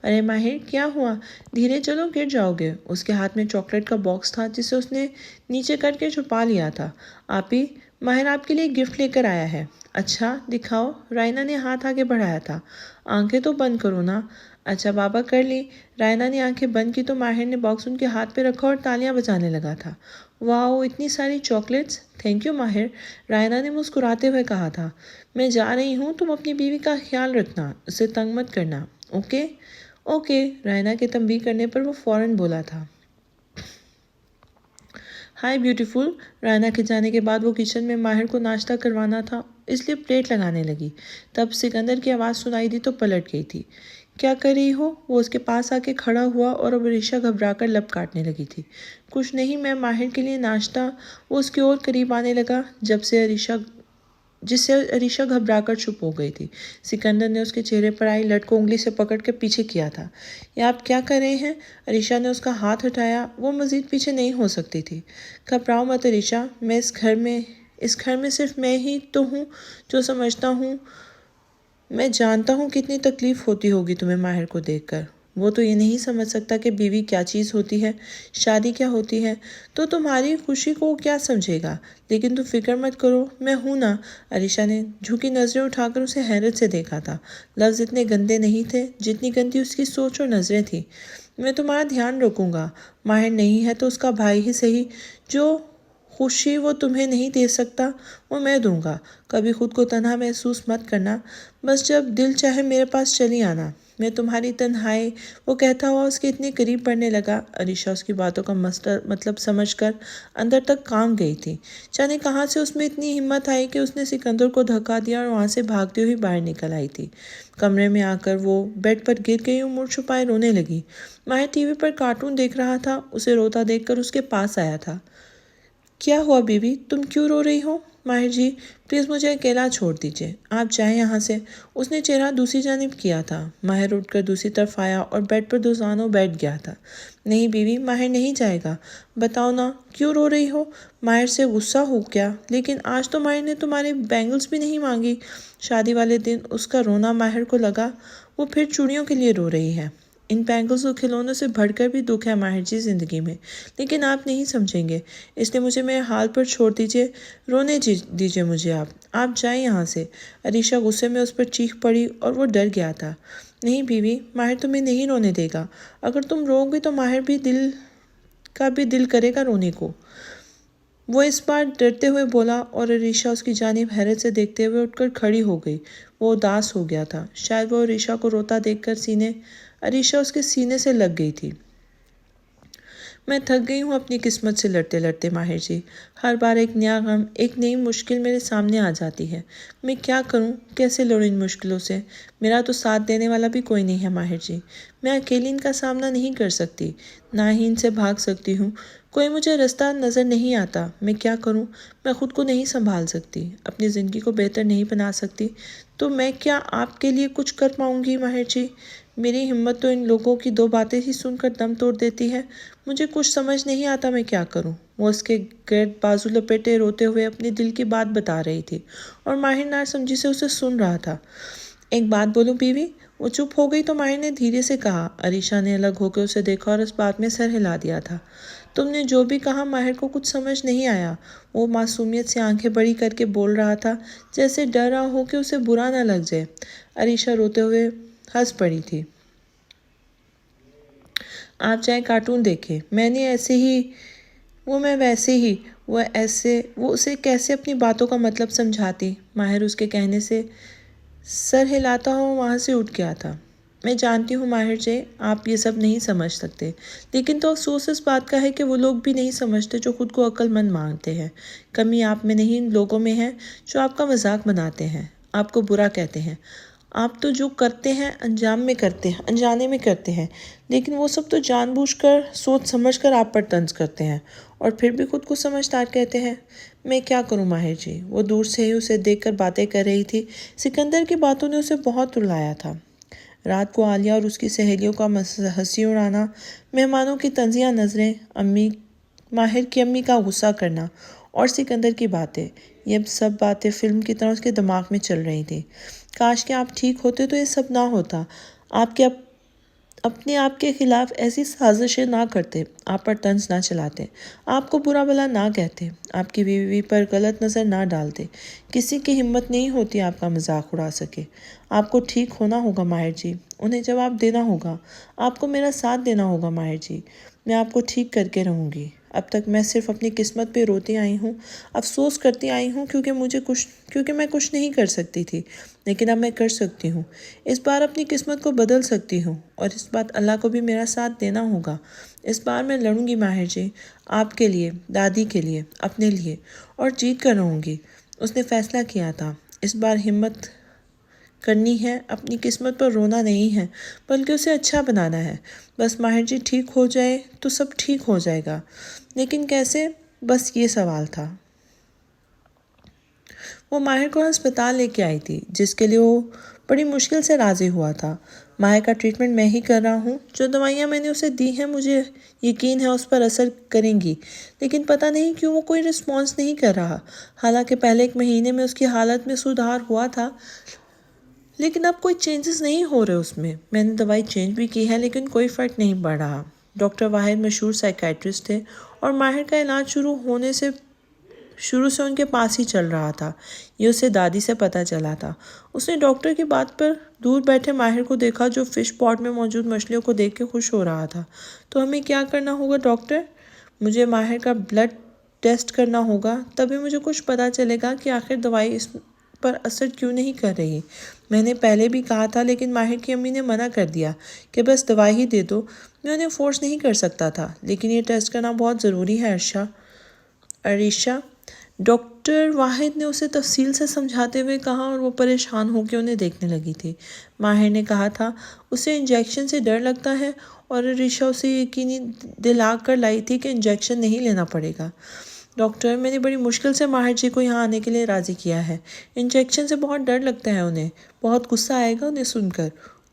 ارے ماہر، کیا ہوا؟ دھیرے چلو، گر جاؤ گے۔ اس کے ہاتھ میں چاکلیٹ کا باکس تھا جسے اس نے نیچے کر کے چھپا لیا تھا۔ آپی، ماہر آپ کے لیے گفٹ لے کر آیا ہے۔ اچھا، دکھاؤ۔ رائنا نے ہاتھ آگے بڑھایا تھا۔ آنکھیں تو بند کرو نا۔ اچھا بابا، کر لی۔ رائنا نے آنکھیں بند کی تو ماہر نے باکس ان کے ہاتھ پہ رکھا اور تالیاں بجانے لگا تھا۔ واؤ، اتنی ساری چاکلیٹس! تھینک یو ماہر، رائنا نے مسکراتے ہوئے کہا تھا۔ میں جا رہی ہوں، تم اپنی بیوی کا خیال رکھنا، اسے تنگ مت کرنا، اوکے؟ اوکے، رائنا کے تنبیہ کرنے پر وہ فوراً بولا تھا۔ High beautiful. رائنا کے جانے کے بعد وہ کچن میں ماہر کو ناشتہ کروانا تھا، اس لیے پلیٹ لگانے لگی۔ تب سکندر کی آواز سنائی دی تو پلٹ گئی تھی۔ کیا کر رہی ہو؟ وہ اس کے پاس آ کے کھڑا ہوا اور اب عریشہ گھبرا کر لب کاٹنے لگی تھی۔ کچھ نہیں، میں ماہر کے لیے ناشتہ۔ وہ اس کی اور قریب آنے لگا جس سے عریشہ گھبرا کر چپ ہو گئی تھی۔ سکندر نے اس کے چہرے پر آئی لٹ کو انگلی سے پکڑ کے پیچھے کیا تھا۔ یہ آپ کیا کر رہے ہیں؟ عریشہ نے اس کا ہاتھ ہٹایا، وہ مزید پیچھے نہیں ہو سکتی تھی۔ گھبراؤ مت عریشہ، اس گھر میں صرف میں ہی تو ہوں جو سمجھتا ہوں۔ میں جانتا ہوں کتنی تکلیف ہوتی ہوگی تمہیں ماہر کو دیکھ کر۔ وہ تو یہ نہیں سمجھ سکتا کہ بیوی کیا چیز ہوتی ہے، شادی کیا ہوتی ہے، تو تمہاری خوشی کو کیا سمجھے گا، لیکن تم فکر مت کرو، میں ہوں نا۔ عریشہ نے جھکی نظریں اٹھا کر اسے حیرت سے دیکھا تھا۔ لفظ اتنے گندے نہیں تھے جتنی گندی اس کی سوچ اور نظریں تھیں۔ میں تمہارا دھیان رکھوں گا، ماہر نہیں ہے تو اس کا بھائی ہی صحیح، جو خوشی وہ تمہیں نہیں دے سکتا وہ میں دوں گا۔ کبھی خود کو تنہا محسوس مت کرنا، بس جب دل چاہے میرے پاس چلی آنا، میں تمہاری تنہائی۔ وہ کہتا ہوا اس کے اتنے قریب بڑھنے لگا۔ عریشہ اس کی باتوں کا مطلب سمجھ کر اندر تک کانپ گئی تھی۔ جانے کہاں سے اس میں اتنی ہمت آئی کہ اس نے سکندر کو دھکا دیا اور وہاں سے بھاگتی ہوئی باہر نکل آئی تھی۔ کمرے میں آ کر وہ بیڈ پر گر گئی اور منہ چھپائے رونے لگی۔ ماہر ٹی وی پر کارٹون دیکھ رہا تھا، اسے روتا دیکھ کر اس کے پاس آیا تھا۔ کیا ہوا بیوی، تم کیوں رو رہی ہو؟ ماہر جی، پلیز مجھے اکیلا چھوڑ دیجیے، آپ جائیں یہاں سے۔ اس نے چہرہ دوسری جانب کیا تھا۔ ماہر اٹھ کر دوسری طرف آیا اور بیڈ پر دوزانوں بیٹھ گیا تھا۔ نہیں بیوی، ماہر نہیں جائے گا۔ بتاؤ نا، کیوں رو رہی ہو؟ ماہر سے غصہ ہو کیا؟ لیکن آج تو ماہر نے تمہاری بینگلز بھی نہیں مانگی۔ شادی والے دن اس کا رونا ماہر کو لگا وہ پھر چوڑیوں کے لیے رو رہی ہے۔ ان بینگلز و کھلونوں سے بڑھ کر بھی دکھ ہے ماہر جی زندگی میں، لیکن آپ نہیں سمجھیں گے، اس لیے مجھے میرے حال پر چھوڑ دیجیے، رونے دیجیے مجھے۔ آپ جائیں یہاں سے۔ عریشہ غصے میں اس پر چیخ پڑی اور وہ ڈر گیا تھا۔ نہیں بیوی، ماہر تمہیں نہیں رونے دے گا۔ اگر تم رو گی تو ماہر بھی دل کرے گا رونے کو۔ وہ اس بار ڈرتے ہوئے بولا اور عریشہ اس کی جانب حیرت سے دیکھتے ہوئے اٹھ کر کھڑی ہو گئی۔ وہ اداس ہو گیا تھا، شاید وہ عریشہ کو روتا دیکھ کر عریشہ اس کے سینے سے لگ گئی تھی۔ میں تھک گئی ہوں اپنی قسمت سے لڑتے لڑتے ماہر جی، ہر بار ایک نیا غم، ایک نئی مشکل میرے سامنے آ جاتی ہے۔ میں کیا کروں، کیسے لڑوں ان مشکلوں سے؟ میرا تو ساتھ دینے والا بھی کوئی نہیں ہے ماہر جی۔ میں اکیلی ان کا سامنا نہیں کر سکتی، نہ ہی ان سے بھاگ سکتی ہوں۔ کوئی مجھے رستہ نظر نہیں آتا، میں کیا کروں؟ میں خود کو نہیں سنبھال سکتی، اپنی زندگی کو بہتر نہیں بنا سکتی، تو میں کیا آپ کے لیے کچھ کر پاؤں گی ماہر جی؟ میری ہمت تو ان لوگوں کی دو باتیں ہی سن کر دم توڑ دیتی ہے۔ مجھے کچھ سمجھ نہیں آتا میں کیا کروں۔ وہ اس کے گرد بازو لپیٹے روتے ہوئے اپنی دل کی بات بتا رہی تھی اور ماہر ناسمجھی سے اسے سن رہا تھا۔ ایک بات بولوں بیوی؟ وہ چپ ہو گئی تو ماہر نے دھیرے سے کہا۔ عریشہ نے الگ ہو کے اسے دیکھا اور اس بات میں سر ہلا دیا تھا۔ تم نے جو بھی کہا ماہر کو کچھ سمجھ نہیں آیا۔ وہ معصومیت سے آنکھیں بڑی کر کے بول رہا تھا، جیسے ڈر رہا ہو کہ اسے برا نہ لگ جائے۔ عریشہ روتے ہوئے ہنس پڑی تھی۔ آپ جائیں کارٹون دیکھیں، میں ویسے ہی، وہ اسے کیسے اپنی باتوں کا مطلب سمجھاتی۔ ماہر اس کے کہنے سے سر ہلاتا ہوا وہاں سے اٹھ گیا تھا۔ میں جانتی ہوں ماہر جی، آپ یہ سب نہیں سمجھ سکتے، لیکن تو افسوس اس بات کا ہے کہ وہ لوگ بھی نہیں سمجھتے جو خود کو عقل مند مانتے ہیں۔ کمی آپ میں نہیں، ان لوگوں میں ہے جو آپ کا مذاق بناتے ہیں، آپ کو برا کہتے ہیں۔ آپ تو جو کرتے ہیں انجانے میں کرتے ہیں، لیکن وہ سب تو جان بوجھ کر، سوچ سمجھ کر آپ پر طنز کرتے ہیں، اور پھر بھی خود کو سمجھدار کہتے ہیں۔ میں کیا کروں ماہر جی؟ وہ دور سے ہی اسے دیکھ کر باتیں کر رہی تھی۔ سکندر کی باتوں نے اسے بہت رلایا تھا۔ رات کو عالیہ اور اس کی سہیلیوں کا ہنسی اڑانا، مہمانوں کی طنزیہ نظریں، ماہر کی امی کا غصہ کرنا اور سکندر کی باتیں، یہ سب باتیں فلم کی طرح اس کے دماغ میں چل رہی تھیں۔ کاش کہ آپ ٹھیک ہوتے تو یہ سب نہ ہوتا، اپنے آپ کے خلاف ایسی سازشیں نہ کرتے، آپ پر طنز نہ چلاتے، آپ کو برا بھلا نہ کہتے، آپ کی بیوی پر غلط نظر نہ ڈالتے۔ کسی کی ہمت نہیں ہوتی آپ کا مذاق اڑا سکے۔ آپ کو ٹھیک ہونا ہوگا ماہر جی، انہیں جواب دینا ہوگا، آپ کو میرا ساتھ دینا ہوگا ماہر جی، میں آپ کو ٹھیک کر کے رہوں گی۔ اب تک میں صرف اپنی قسمت پہ روتی آئی ہوں، افسوس کرتی آئی ہوں کیونکہ میں کچھ نہیں کر سکتی تھی، لیکن اب میں کر سکتی ہوں۔ اس بار اپنی قسمت کو بدل سکتی ہوں، اور اس بات اللہ کو بھی میرا ساتھ دینا ہوگا۔ اس بار میں لڑوں گی ماہر جی، آپ کے لیے، دادی کے لیے، اپنے لیے، اور جیت کر رہوں گی۔ اس نے فیصلہ کیا تھا، اس بار ہمت کرنی ہے، اپنی قسمت پر رونا نہیں ہے، بلکہ اسے اچھا بنانا ہے۔ بس ماہر جی ٹھیک ہو جائے تو سب ٹھیک ہو جائے گا، لیکن کیسے؟ بس یہ سوال تھا۔ وہ ماہر کو ہسپتال لے کے آئی تھی، جس کے لیے وہ بڑی مشکل سے راضی ہوا تھا۔ ماہر کا ٹریٹمنٹ میں ہی کر رہا ہوں، جو دوائیاں میں نے اسے دی ہیں مجھے یقین ہے اس پر اثر کریں گی، لیکن پتہ نہیں کیوں وہ کوئی رسپانس نہیں کر رہا۔ حالانکہ پہلے 1 مہینے میں اس کی حالت میں سدھار ہوا تھا، لیکن اب کوئی چینجز نہیں ہو رہے اس میں۔ میں نے دوائی چینج بھی کی ہے، لیکن کوئی فرق نہیں پڑ رہا۔ ڈاکٹر واحد مشہور سائیکیٹرسٹ تھے، اور ماہر کا علاج شروع سے ان کے پاس ہی چل رہا تھا۔ یہ اسے دادی سے پتہ چلا تھا۔ اس نے ڈاکٹر کی بات پر دور بیٹھے ماہر کو دیکھا، جو فش پاٹ میں موجود مچھلیوں کو دیکھ کے خوش ہو رہا تھا۔ تو ہمیں کیا کرنا ہوگا ڈاکٹر؟ مجھے ماہر کا بلڈ ٹیسٹ کرنا ہوگا، تبھی مجھے کچھ پتہ چلے گا کہ آخر دوائی اس پر اثر کیوں نہیں کر رہی۔ میں نے پہلے بھی کہا تھا، لیکن ماہر کی امی نے منع کر دیا کہ بس دوائی ہی دے دو۔ میں انہیں فورس نہیں کر سکتا تھا، لیکن یہ ٹیسٹ کرنا بہت ضروری ہے عریشہ۔ ڈاکٹر واحد نے اسے تفصیل سے سمجھاتے ہوئے کہا، اور وہ پریشان ہو کے انہیں دیکھنے لگی تھی۔ ماہر نے کہا تھا اسے انجیکشن سے ڈر لگتا ہے، اور عریشہ اسے یقینی دلا کر لائی تھی کہ انجیکشن نہیں لینا پڑے گا۔ ڈاکٹر، میں نے بڑی مشکل سے ماہر جی کو یہاں آنے کے لیے راضی کیا ہے۔ انجیکشن سے بہت ڈر لگتا ہے انہیں، بہت غصہ آئے گا انہیں سن کر،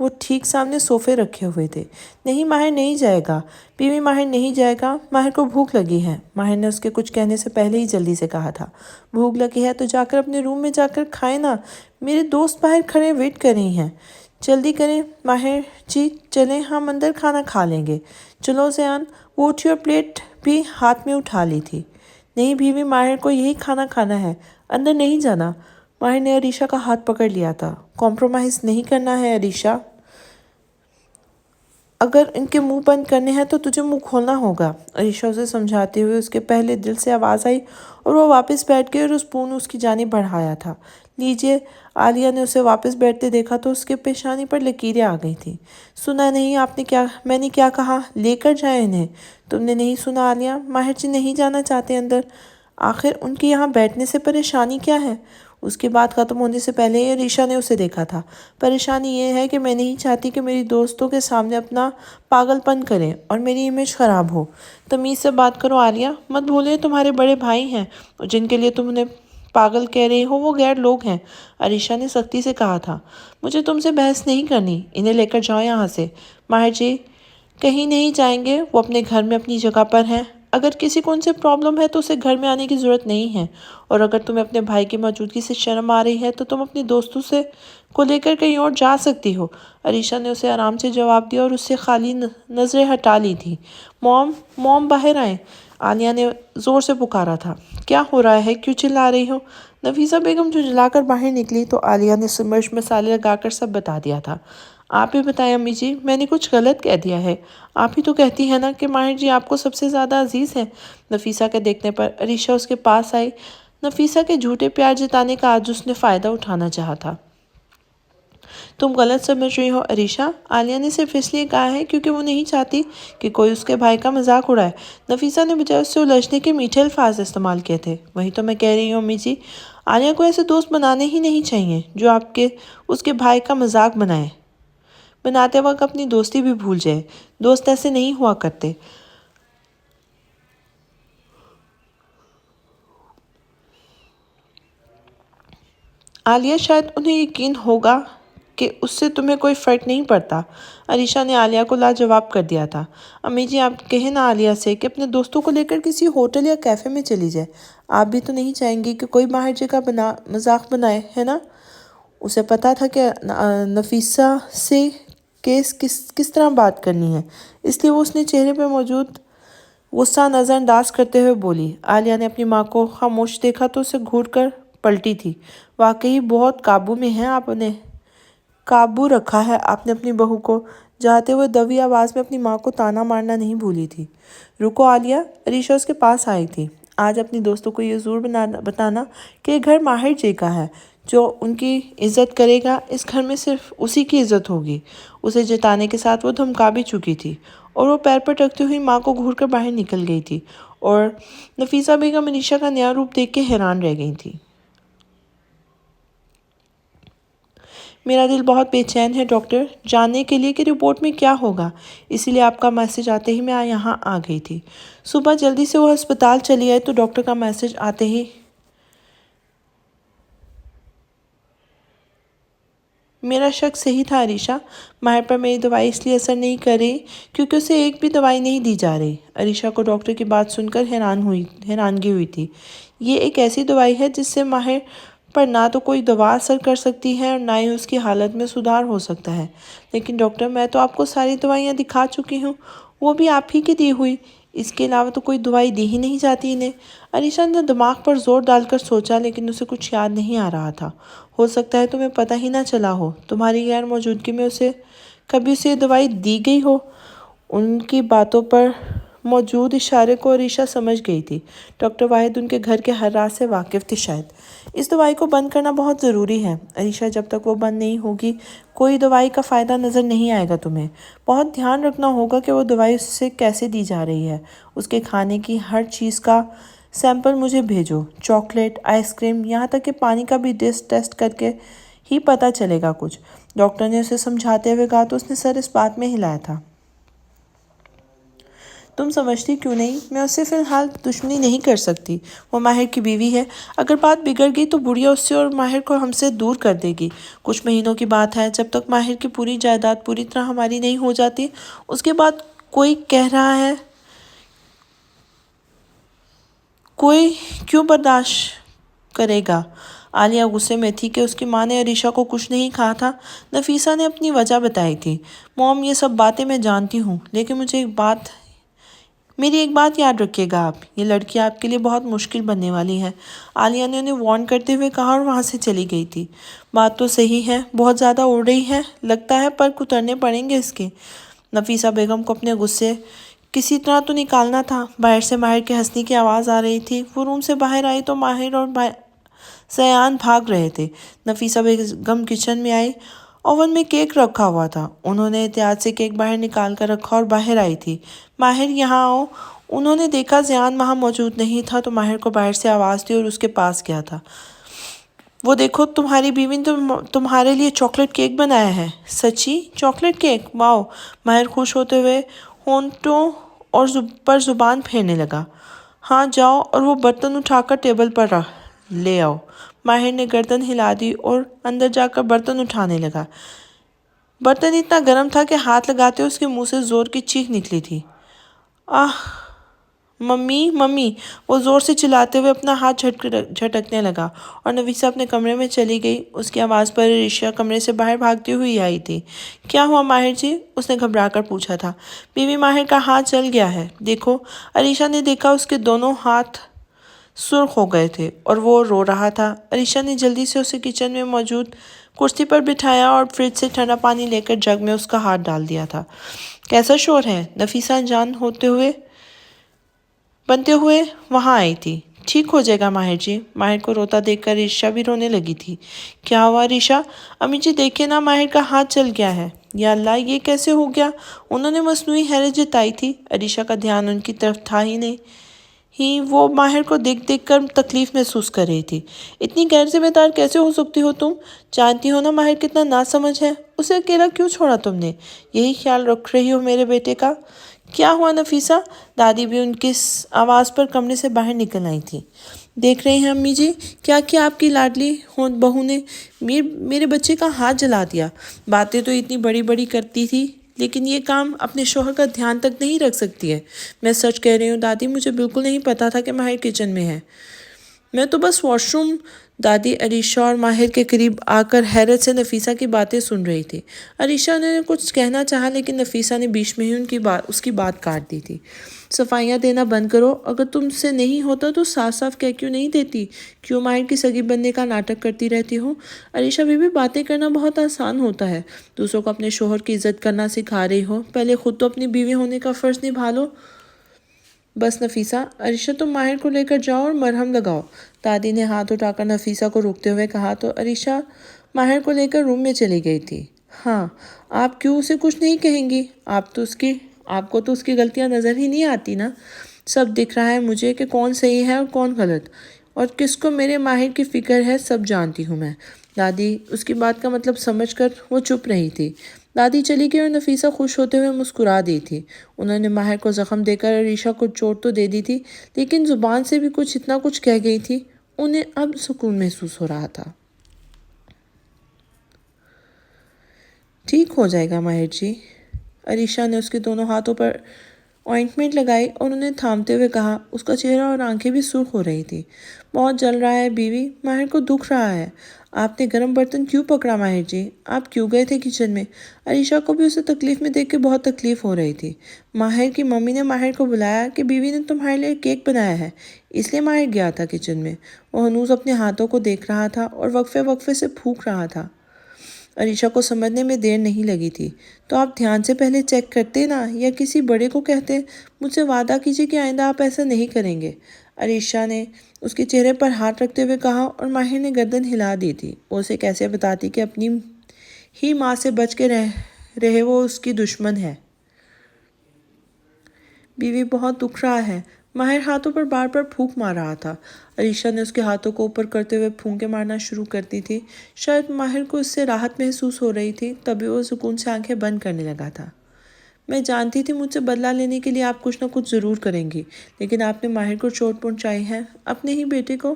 وہ ٹھیک سامنے صوفے رکھے ہوئے تھے۔ نہیں ماہر نہیں جائے گا، بیوی ماہر نہیں جائے گا، ماہر کو بھوک لگی ہے۔ ماہر نے اس کے کچھ کہنے سے پہلے ہی جلدی سے کہا تھا، بھوک لگی ہے تو جا کر اپنے روم میں جا کر کھائے نا، میرے دوست باہر کھڑے ویٹ کر رہی ہیں، جلدی کریں ماہر جی، چلیں ہم اندر کھانا کھا لیں گے۔ چلو زیان، وہ اٹھی اور پلیٹ بھی ہاتھ میں اٹھا لی تھی۔ نہیں بیوی ماہر کو یہی کھانا کھانا ہے، اندر نہیں جانا۔ ماہر نے عریشہ کا ہاتھ پکڑ لیا تھا۔ کمپرومائز نہیں کرنا ہے عریشہ، اگر ان کے منہ بند کرنے ہیں تو تجھے منہ کھولنا ہوگا۔ عریشہ اسے سمجھاتے ہوئے اس کے پہلے دل سے آواز آئی اور وہ واپس بیٹھ گئی اور اسپون اس کی جانب بڑھایا تھا۔ لیجئے۔ عالیہ نے اسے واپس بیٹھتے دیکھا تو اس کے پیشانی پر لکیریں آ گئی تھیں۔ سنا نہیں آپ نے میں نے کیا کہا، لے کر جائیں انہیں۔ تم نے نہیں سنا عالیہ، ماہر جی نہیں جانا چاہتے اندر۔ آخر ان کے یہاں بیٹھنے سے پریشانی کیا ہے؟ اس کی بات ختم ہونے سے پہلے ہی عریشہ نے اسے دیکھا تھا۔ پریشانی یہ ہے کہ میں نہیں چاہتی کہ میری دوستوں کے سامنے اپنا پاگل پن کریں اور میری امیج خراب ہو۔ تمیز سے بات کرو عالیہ، مت بھولیں تمہارے بڑے بھائی ہیں اور جن کے لیے تم انہیں پاگل کہہ رہی ہو وہ غیر لوگ ہیں۔ عریشہ نے سختی سے کہا تھا۔ مجھے تم سے بحث نہیں کرنی، انہیں لے کر جاؤ یہاں سے۔ ماہر جی کہیں نہیں جائیں گے، وہ اپنے گھر میں اپنی جگہ پر ہیں۔ اگر کسی کو ان سے پرابلم ہے تو اسے گھر میں آنے کی ضرورت نہیں ہے، اور اگر تمہیں اپنے بھائی کی موجودگی سے شرم آ رہی ہے تو تم اپنے دوستوں کو لے کر کہیں اور جا سکتی ہو۔ عریشہ نے اسے آرام سے جواب دیا اور اس سے خالی نظریں ہٹا لی تھی۔ موم باہر آئیں، عالیہ نے زور سے پکارا تھا۔ کیا ہو رہا ہے، کیوں چلا رہی ہو؟ نفیسہ بیگم جھنجھلا کر باہر نکلی تو عالیہ نے مرچ مسالے لگا کر سب بتا دیا تھا۔ آپ ہی بتائیں امی جی، میں نے کچھ غلط کہہ دیا ہے؟ آپ ہی تو کہتی ہیں نا کہ ماہر جی آپ کو سب سے زیادہ عزیز ہیں۔ نفیسہ کے دیکھنے پر عریشہ اس کے پاس آئی۔ نفیسہ کے جھوٹے پیار جتانے کا آج اس نے فائدہ اٹھانا چاہا تھا۔ تم غلط سمجھ رہی ہو عریشہ، عالیہ نے صرف اس لیے کہا ہے کیونکہ وہ نہیں چاہتی کہ کوئی اس کے بھائی کا مذاق اڑائے۔ نفیسہ نے بجائے اس سے الجھنے کے میٹھے الفاظ استعمال کیے تھے۔ وہی تو میں کہہ رہی ہوں امی جی، عالیہ کو ایسے دوست بنانے ہی نہیں چاہیے جو اس کے بھائی کا مذاق بنائے، بناتے وقت اپنی دوستی بھی بھول جائے۔ دوست ایسے نہیں ہوا کرتے۔ عالیہ شاید انہیں یقین ہوگا کہ اس سے تمہیں کوئی فرق نہیں پڑتا۔ عریشہ نے عالیہ کو لاجواب کر دیا تھا۔ امی جی آپ کہیں نا عالیہ سے کہ اپنے دوستوں کو لے کر کسی ہوٹل یا کیفے میں چلی جائے۔ آپ بھی تو نہیں چاہیں گی کہ کوئی ماہر جی کا مذاق بنائے، ہے نا؟ اسے پتا تھا کہ نفیسہ سے کس طرح بات کرنی ہے، اس لیے وہ اس نے چہرے پہ موجود غصہ نظر انداز کرتے ہوئے بولی۔ عالیہ نے اپنی ماں کو خاموش دیکھا تو اسے گھور کر پلٹی تھی۔ واقعی بہت قابو میں ہیں آپ نے، قابو رکھا ہے آپ نے اپنی بہو کو۔ جاتے ہوئے دوی آواز میں اپنی ماں کو تانا مارنا نہیں بھولی تھی۔ رکو عالیہ، عریشہ اس کے پاس آئی تھی۔ آج اپنی دوستوں کو یہ ضرور بتانا کہ یہ گھر ماہر جی کا ہے۔ جو ان کی عزت کرے گا اس گھر میں صرف اسی کی عزت ہوگی۔ اسے جتانے کے ساتھ وہ دھمکا بھی چکی تھی اور وہ پیر پر ٹکتی ہوئی ماں کو گھور کر باہر نکل گئی تھی، اور نفیسہ بیگم عریشہ کا نیا روپ دیکھ کے حیران رہ گئی تھی۔ میرا دل بہت بے چین ہے ڈاکٹر، جاننے کے لیے کہ رپورٹ میں کیا ہوگا، اسی لیے آپ کا میسج آتے ہی میں یہاں آ گئی تھی۔ صبح جلدی سے وہ ہسپتال چلی آئی تو ڈاکٹر کا میسج آتے ہی میرا شک صحیح تھا عریشہ، ماہر پر میری دوائی اس لیے اثر نہیں کر رہی کیونکہ اسے ایک بھی دوائی نہیں دی جا رہی۔ عریشہ کو ڈاکٹر کی بات سن کر حیرانگی ہوئی تھی۔ یہ ایک ایسی دوائی ہے جس سے ماہر پر نہ تو کوئی دوا اثر کر سکتی ہے اور نہ ہی اس کی حالت میں سدھار ہو سکتا ہے۔ لیکن ڈاکٹر میں تو آپ کو ساری دوائیاں دکھا چکی ہوں، وہ بھی آپ ہی کی دی ہوئی، اس کے علاوہ تو کوئی دوائی دی ہی نہیں جاتی انہیں۔ عریشہ نے دماغ پر زور ڈال کر سوچا لیکن اسے کچھ یاد نہیں آ رہا تھا۔ ہو سکتا ہے تمہیں پتہ ہی نہ چلا ہو، تمہاری غیر موجودگی میں کبھی اسے دوائی دی گئی ہو۔ ان کی باتوں پر موجود اشارے کو عریشہ سمجھ گئی تھی۔ ڈاکٹر واحد ان کے گھر کے ہر راز سے واقف تھے شاید۔ اس دوائی کو بند کرنا بہت ضروری ہے عریشہ، جب تک وہ بند نہیں ہوگی کوئی دوائی کا فائدہ نظر نہیں آئے گا تمہیں۔ بہت دھیان رکھنا ہوگا کہ وہ دوائی اسے کیسے دی جا رہی ہے۔ اس کے کھانے کی ہر چیز کا سیمپل مجھے بھیجو، چاکلیٹ، آئس کریم، یہاں تک کہ پانی کا بھی ٹیسٹ کر کے ہی پتہ چلے گا کچھ۔ ڈاکٹر نے اسے سمجھاتے ہوئے کہا تو اس نے سر اس بات میں ہلایا تھا۔ تم سمجھتی کیوں نہیں؟ میں اس سے فی الحال دشمنی نہیں کر سکتی، وہ ماہر کی بیوی ہے۔ اگر بات بگڑ گئی تو بڑھیا اس سے اور ماہر کو ہم سے دور کر دے گی۔ کچھ مہینوں کی بات ہے، جب تک ماہر کی پوری جائیداد پوری طرح ہماری نہیں ہو جاتی۔ اس کے بعد کوئی کہہ رہا ہے کوئی کیوں برداشت کرے گا؟ عالیہ غصے میں تھی کہ اس کی ماں نے عریشہ کو کچھ نہیں کہا تھا۔ نفیسہ نے اپنی وجہ بتائی تھی۔ موم، یہ سب باتیں میں جانتی ہوں، لیکن میری ایک بات یاد رکھیے گا آپ، یہ لڑکی آپ کے لیے بہت مشکل بننے والی ہے، عالیہ نے انہیں وارن کرتے ہوئے کہا اور وہاں سے چلی گئی تھی۔ بات تو صحیح ہے، بہت زیادہ اڑ رہی ہے، لگتا ہے پر اترنے پڑیں گے اس کے۔ نفیسہ بیگم کو اپنے غصے کسی طرح تو نکالنا تھا۔ باہر سے ماہر کے ہنسنے کی آواز آ رہی تھی۔ وہ روم سے باہر آئی تو ماہر اور زیان بھاگ رہے تھے۔ نفیسہ بیگم کچن میں آئی، اوون میں کیک رکھا ہوا تھا۔ انہوں نے احتیاط سے کیک باہر نکال کر رکھا اور باہر آئی تھی۔ ماہر، یہاں آؤ۔ انہوں نے دیکھا زیان وہاں موجود نہیں تھا تو ماہر کو باہر سے آواز دی اور اس کے پاس گیا تھا۔ وہ دیکھو، تمہاری بیوی نے تمہارے لیے چاکلیٹ کیک بنایا ہے۔ سچی؟ Chocolate cake? واؤ! ماہر خوش ہوتے ہوئے ہونٹوں پر زبان پھیرنے لگا۔ ہاں جاؤ اور وہ برتن اٹھا کر ٹیبل پر لے آؤ۔ ماہر نے گردن ہلا دی اور اندر جا کر برتن اٹھانے لگا۔ برتن اتنا گرم تھا کہ ہاتھ لگاتے اس کے منہ سے زور کی چیخ نکلی تھی۔ آہ ممی ممی! وہ زور سے چلاتے ہوئے اپنا ہاتھ جھٹکنے لگا اور نفیسہ اپنے کمرے میں چلی گئی۔ اس کی آواز پر عریشہ کمرے سے باہر بھاگتی ہوئی آئی تھی۔ کیا ہوا ماہر جی؟ اس نے گھبرا کر پوچھا تھا۔ بیوی ماہر کا ہاتھ جل گیا ہے، دیکھو۔ عریشہ نے دیکھا، اس کے دونوں ہاتھ سرخ ہو گئے تھے اور وہ رو رہا تھا۔ عریشہ نے جلدی سے اسے کچن میں موجود کرسی پر بٹھایا اور فریج سے ٹھنڈا پانی لے کر جگ میں اس کا ہاتھ ڈال دیا تھا۔ کیسا شور ہے؟ نفیسہ انجان بنتے ہوئے وہاں آئی تھی۔ ٹھیک ہو جائے گا ماہر جی۔ ماہر کو روتا دیکھ کر عریشہ بھی رونے لگی تھی۔ کیا ہوا عریشہ؟ امی جی دیکھیں نا، ماہر کا ہاتھ جل گیا ہے۔ یا اللہ، یہ کیسے ہو گیا؟ انہوں نے مصنوعی حیرت جتائی تھی۔ عریشہ کا دھیان ان کی طرف تھا ہی نہیں، وہ ماہر کو دیکھ کر تکلیف محسوس کر رہی تھی۔ اتنی غیر ذمہ دار کیسے ہو سکتی ہو تم؟ جانتی ہو نا ماہر کتنا ناسمجھ ہے، اسے اکیلا کیوں چھوڑا تم نے؟ یہی خیال رکھ رہی ہو میرے بیٹے کا؟ کیا ہوا نفیسہ؟ دادی بھی ان کی آواز پر کمرے سے باہر نکل آئی تھی۔ دیکھ رہے ہیں امی جی، کیا آپ کی لاڈلی بہو نے میرے بچے کا ہاتھ جلا دیا۔ باتیں تو اتنی بڑی بڑی کرتی تھی، لیکن یہ کام اپنے شوہر کا دھیان تک نہیں رکھ سکتی ہے۔ میں سچ کہہ رہی ہوں دادی، مجھے بالکل نہیں پتا تھا کہ ماہر کچن میں ہے۔ میں تو بس واش روم۔ دادی عریشہ اور ماہر کے قریب آ کر حیرت سے نفیسہ کی باتیں سن رہی تھی۔ عریشہ نے کچھ کہنا چاہا لیکن نفیسہ نے بیچ میں ہی اس کی بات کاٹ دی تھی۔ صفائیاں دینا بند کرو، اگر تم سے نہیں ہوتا تو صاف صاف کہہ کیوں نہیں دیتی؟ کیوں ماہر کی سگی بننے کا ناٹک کرتی رہتی ہو؟ عریشہ بیوی، باتیں کرنا بہت آسان ہوتا ہے، دوسروں کو اپنے شوہر کی عزت کرنا سکھا رہی ہو، پہلے خود تو اپنی بیوی ہونے کا فرض نبھا لو۔ بس نفیسہ، عریشہ تم ماہر کو لے کر جاؤ اور مرہم لگاؤ۔ دادی نے ہاتھ اٹھا کر نفیسہ کو روکتے ہوئے کہا تو عریشہ ماہر کو لے کر روم میں چلی گئی تھی۔ ہاں، آپ کیوں اسے کچھ نہیں کہیں گی؟ آپ کو تو اس کی غلطیاں نظر ہی نہیں آتی نا؟ سب دکھ رہا ہے مجھے کہ کون صحیح ہے اور کون غلط، اور کس کو میرے ماہر کی فکر ہے، سب جانتی ہوں میں۔ دادی اس کی بات کا مطلب سمجھ کر وہ چپ رہی تھی۔ دادی چلی گئی اور نفیسہ خوش ہوتے ہوئے مسکرا دی تھی۔ انہوں نے ماہر کو زخم دے کر عریشہ کو چوٹ تو دے دی تھی، لیکن زبان سے بھی اتنا کچھ کہہ گئی تھی۔ انہیں اب سکون محسوس ہو رہا تھا۔ ٹھیک ہو جائے گا ماہر جی۔ عریشہ نے اس کے دونوں ہاتھوں پر آئنٹمنٹ لگائی اور انہیں تھامتے ہوئے کہا۔ اس کا چہرہ اور آنکھیں بھی سرخ ہو رہی تھی۔ بہت جل رہا ہے بیوی، ماہر کو دکھ رہا ہے۔ آپ نے گرم برتن کیوں پکڑا ماہر جی؟ آپ کیوں گئے تھے کچن میں؟ عریشہ کو بھی اسے تکلیف میں دیکھ کے بہت تکلیف ہو رہی تھی۔ ماہر کی ممی نے ماہر کو بلایا کہ بیوی نے تمہارے لیے کیک بنایا ہے، اس لیے ماہر گیا تھا کچن میں۔ وہ ہنوز اپنے ہاتھوں کو دیکھ رہا تھا اور وقفے سے پھونک رہا تھا۔ عریشہ کو سمجھنے میں دیر نہیں لگی تھی۔ تو آپ دھیان سے پہلے چیک کرتے نا، یا کسی بڑے کو کہتے۔ مجھ سے وعدہ کیجیے کہ آئندہ آپ ایسا نہیں کریں گے، عریشہ نے اس کے چہرے پر ہاتھ رکھتے ہوئے کہا اور ماہر نے گردن ہلا دی تھی۔ وہ اسے کیسے بتاتی کہ اپنی ہی ماں سے بچ کے رہے وہ اس کی دشمن ہے۔ بیوی بہت دکھ رہا ہے۔ ماہر ہاتھوں پر بار بار پھونک مار رہا تھا۔ عریشہ نے اس کے ہاتھوں کو اوپر کرتے ہوئے پھونکیں مارنا شروع کر دی تھی۔ شاید ماہر کو اس سے راحت محسوس ہو رہی تھی، تبھی وہ سکون سے آنکھیں بند کرنے لگا تھا۔ میں جانتی تھی مجھ سے بدلہ لینے کے لیے آپ کچھ نہ کچھ ضرور کریں گی، لیکن آپ نے ماہر کو چوٹ پہنچائی ہے، اپنے ہی بیٹے کو۔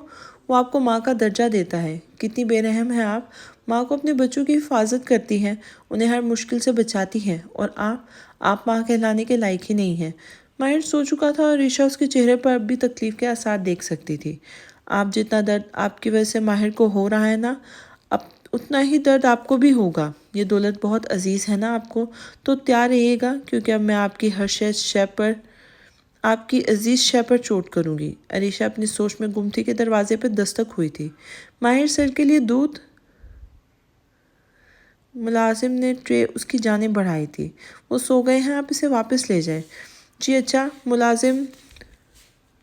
وہ آپ کو ماں کا درجہ دیتا ہے۔ کتنی بے رحم ہیں آپ۔ ماں کو اپنے بچوں کی حفاظت کرتی ہیں، انہیں ہر مشکل سے بچاتی ہیں، اور آپ ماں کہلانے کے لائق ہی نہیں ہیں۔ ماہر سو چکا تھا اور عائشہ اس کے چہرے پر اب بھی تکلیف کے آثار دیکھ سکتی تھی۔ آپ جتنا درد آپ کی وجہ سے ماہر کو ہو رہا ہے نا، اب اتنا ہی درد آپ کو بھی ہوگا۔ یہ دولت بہت عزیز ہے نا آپ کو، تو تیار رہیے گا، کیونکہ اب میں آپ کی ہر شے پر، آپ کی عزیز شے پر چوٹ کروں گی۔ عائشہ اپنی سوچ میں گم تھی کہ دروازے پر دستک ہوئی تھی۔ ماہر سر کے لیے دودھ۔ ملازم نے ٹرے اس کی جانب بڑھائی تھی۔ وہ سو گئے ہیں، آپ اسے واپس لے جائیں۔ جی اچھا۔ ملازم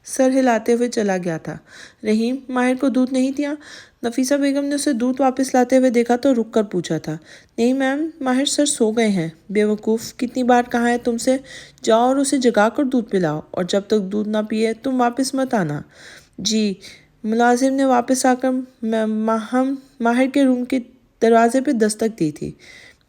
سر ہلاتے ہوئے چلا گیا تھا۔ رحیم، ماہر کو دودھ نہیں دیا؟ نفیسہ بیگم نے اسے دودھ واپس لاتے ہوئے دیکھا تو رک کر پوچھا تھا۔ نہیں میم، ماہر سر سو گئے ہیں۔ بے وقوف، کتنی بار کہا ہے تم سے، جاؤ اور اسے جگا کر دودھ پلاؤ، اور جب تک دودھ نہ پیے تم واپس مت آنا۔ جی۔ ملازم نے واپس آ کر ماہر کے روم کے دروازے پہ دستک دی تھی۔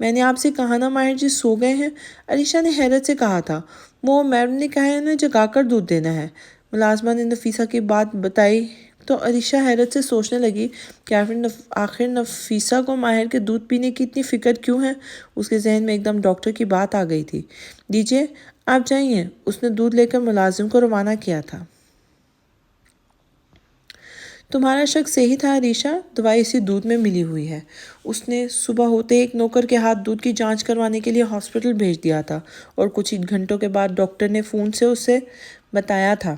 میں نے آپ سے کہا نا ماہر جی سو گئے ہیں، عائشہ نے حیرت سے کہا تھا۔ وہ میڈم نے کہا ہے انہیں جگا کر دودھ دینا ہے۔ ملازمہ نے نفیسہ کی بات بتائی تو عائشہ حیرت سے سوچنے لگی کہ آخر نفیسہ کو ماہر کے دودھ پینے کی اتنی فکر کیوں ہے۔ اس کے ذہن میں ایک دم ڈاکٹر کی بات آ گئی تھی۔ دیجیے، آپ جائیے۔ اس نے دودھ لے کر ملازم کو روانہ کیا تھا۔ تمہارا شک صحیح تھا عائشہ، دوائی اسی دودھ میں ملی ہوئی ہے۔ اس نے صبح ہوتے ایک نوکر کے ہاتھ دودھ کی جانچ کروانے کے لیے ہاسپٹل بھیج دیا تھا، اور کچھ ہی گھنٹوں کے بعد ڈاکٹر نے فون سے اسے بتایا تھا۔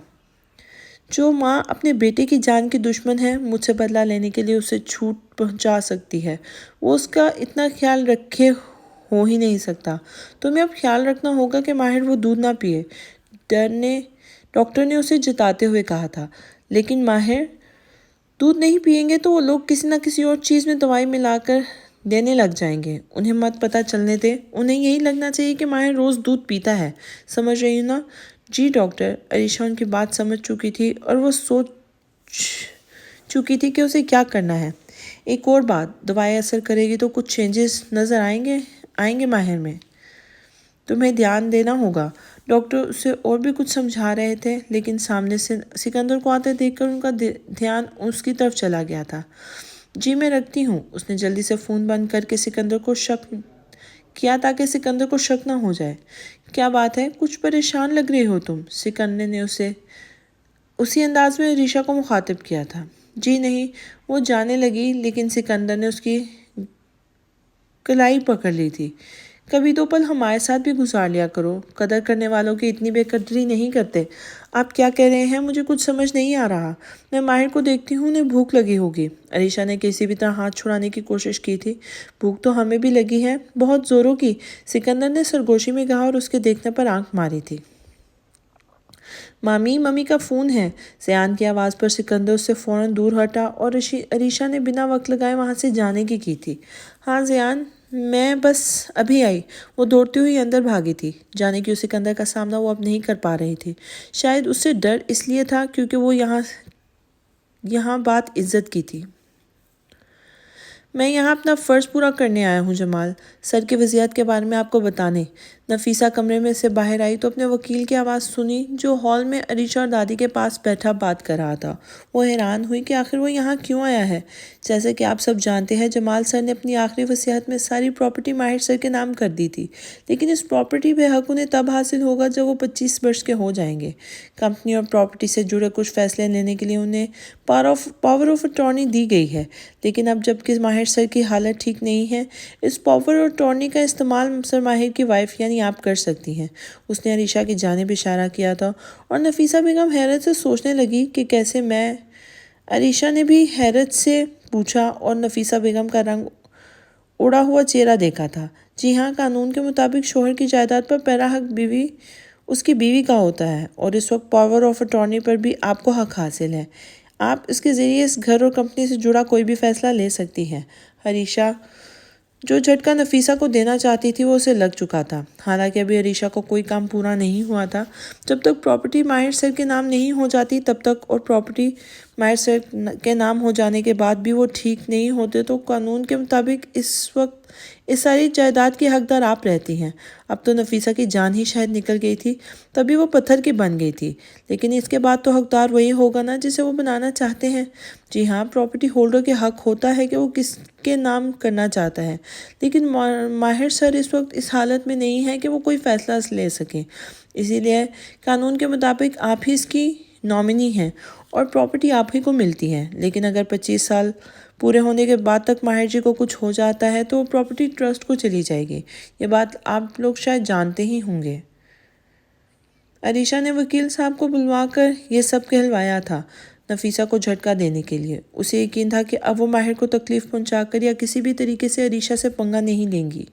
جو ماں اپنے بیٹے کی جان کی دشمن ہے، مجھ سے بدلہ لینے کے لیے اسے چوٹ پہنچا سکتی ہے، وہ اس کا اتنا خیال رکھے ہو ہی نہیں سکتا۔ تمہیں اب خیال رکھنا ہوگا کہ ماہر وہ دودھ نہ پیے، ڈاکٹر نے اسے جتاتے ہوئے کہا تھا۔ لیکن ماہر دودھ نہیں پئیں گے تو وہ لوگ کسی نہ کسی اور چیز میں دوائی ملا کر دینے لگ جائیں گے، انہیں مت پتہ چلنے دے۔ انہیں یہی لگنا چاہیے کہ ماہر روز دودھ پیتا ہے، سمجھ رہی ہوں نا؟ جی ڈاکٹر۔ عائشہ ان کی بات سمجھ چکی تھی، اور وہ سوچ چکی تھی کہ اسے کیا کرنا ہے۔ ایک اور بات، دوائی اثر کرے گی تو کچھ چینجز نظر آئیں گے ماہر میں۔ تمہیں دھیان دینا ہوگا۔ ڈاکٹر اسے اور بھی کچھ سمجھا رہے تھے، لیکن سامنے سے سکندر کو آتے دیکھ کر ان کا دھیان اس کی طرف چلا گیا تھا۔ جی میں رکھتی ہوں۔ اس نے جلدی سے فون بند کر کے سکندر کو شک کیا تاکہ سکندر کو شک نہ ہو جائے۔ کیا بات ہے؟ کچھ پریشان لگ رہی ہو تم، سکندر نے اسے اسی انداز میں عائشہ کو مخاطب کیا تھا۔ جی نہیں، وہ جانے لگی، لیکن سکندر نے اس کی کلائی پکڑ لی تھی۔ کبھی دو پل ہمارے ساتھ بھی گزار لیا کرو، قدر کرنے والوں کی اتنی بے قدری نہیں کرتے۔ آپ کیا کہہ رہے ہیں؟ مجھے کچھ سمجھ نہیں آ رہا۔ میں ماہر کو دیکھتی ہوں، انہیں بھوک لگی ہوگی۔ عائشہ نے کسی بھی طرح ہاتھ چھڑانے کی کوشش کی تھی۔ بھوک تو ہمیں بھی لگی ہے، بہت زوروں کی، سکندر نے سرگوشی میں کہا اور اس کے دیکھنے پر آنکھ ماری تھی۔ ممی کا فون ہے۔ زیان کی آواز پر سکندر اس سے فوراً دور ہٹا، اور عائشہ نے بنا وقت لگائے وہاں سے جانے کی تھی۔ ہاں زیان، میں بس ابھی آئی۔ وہ دوڑتی ہوئی اندر بھاگی تھی۔ جانے کی سکندر کا سامنا وہ اب نہیں کر پا رہی تھی۔ شاید اس سے ڈر اس لیے تھا کیونکہ وہ یہاں بات عزت کی تھی۔ میں یہاں اپنا فرض پورا کرنے آیا ہوں جمال، سر کی وضعیت کے بارے میں آپ کو بتانے۔ نفیسہ کمرے میں سے باہر آئی تو اپنے وکیل کی آواز سنی، جو ہال میں عائشہ اور دادی کے پاس بیٹھا بات کر رہا تھا۔ وہ حیران ہوئی کہ آخر وہ یہاں کیوں آیا ہے۔ جیسے کہ آپ سب جانتے ہیں، جمال سر نے اپنی آخری وصیت میں ساری پراپرٹی ماہر سر کے نام کر دی تھی، لیکن اس پراپرٹی پہ حق انہیں تب حاصل ہوگا جب وہ 25 برس کے ہو جائیں گے۔ کمپنی اور پراپرٹی سے جڑے کچھ فیصلے لینے کے لیے انہیں پاور آف اٹارنی دی گئی ہے، لیکن اب جب کہ ماہر سر کی حالت ٹھیک نہیں ہے، اس پاور آف اٹارنی کا استعمال سر ماہر کی وائف یعنی آپ کر سکتی ہیں۔ اس نے عائشہ کی جانب اشارہ کیا تھا، اور نفیسہ بیگم حیرت سے سوچنے لگی کہ کیسے میں۔ عائشہ نے بھی حیرت سے پوچھا، اور نفیسہ بیگم کا رنگ اڑا ہوا چہرہ دیکھا تھا۔ جی ہاں، قانون کے مطابق شوہر کی جائیداد پر پہلا حق اس کی بیوی کا ہوتا ہے، اور اس وقت پاور آف اٹارنی پر بھی آپ کو حق حاصل ہے۔ آپ اس کے ذریعے اس گھر اور کمپنی سے جڑا کوئی بھی فیصلہ لے سکتی ہیں۔ عائشہ جو جھٹکا نفیسہ کو دینا چاہتی تھی وہ اسے لگ چکا تھا۔ حالانکہ ابھی عائشہ کو کوئی کام پورا نہیں ہوا تھا۔ جب تک پراپرٹی ماہر سر کے نام نہیں ہو جاتی تب تک، اور پراپرٹی ماہر سر کے نام ہو جانے کے بعد بھی وہ ٹھیک نہیں ہوتے، تو قانون کے مطابق اس وقت اس ساری جائیداد کی حقدار آپ رہتی ہیں۔ اب تو نفیسہ کی جان ہی شاید نکل گئی تھی، تبھی وہ پتھر کی بن گئی تھی، لیکن اس کے بعد تو حقدار وہی ہوگا نا جسے وہ بنانا چاہتے ہیں۔ جی ہاں، پراپرٹی ہولڈر کے حق ہوتا ہے کہ وہ کس کے نام کرنا چاہتا ہے، لیکن ماہر سر اس وقت اس حالت میں نہیں ہے کہ وہ کوئی فیصلہ لے سکیں۔ اسی لیے قانون کے مطابق آپ ہی اس کی نامنی ہیں اور پراپرٹی آپ ہی کو ملتی ہے، لیکن اگر 25 سال پورے ہونے کے بعد تک ماہر جی کو کچھ ہو جاتا ہے تو وہ پراپرٹی ٹرسٹ کو چلی جائے گی۔ یہ بات آپ لوگ شاید جانتے ہی ہوں گے۔ عریشہ نے وکیل صاحب کو بلوا کر یہ سب کہلوایا تھا، نفیسہ کو جھٹکا دینے کے لیے۔ اسے یقین تھا کہ اب وہ ماہر کو تکلیف پہنچا کر یا کسی بھی طریقے سے عریشہ سے پنگا نہیں لیں گی۔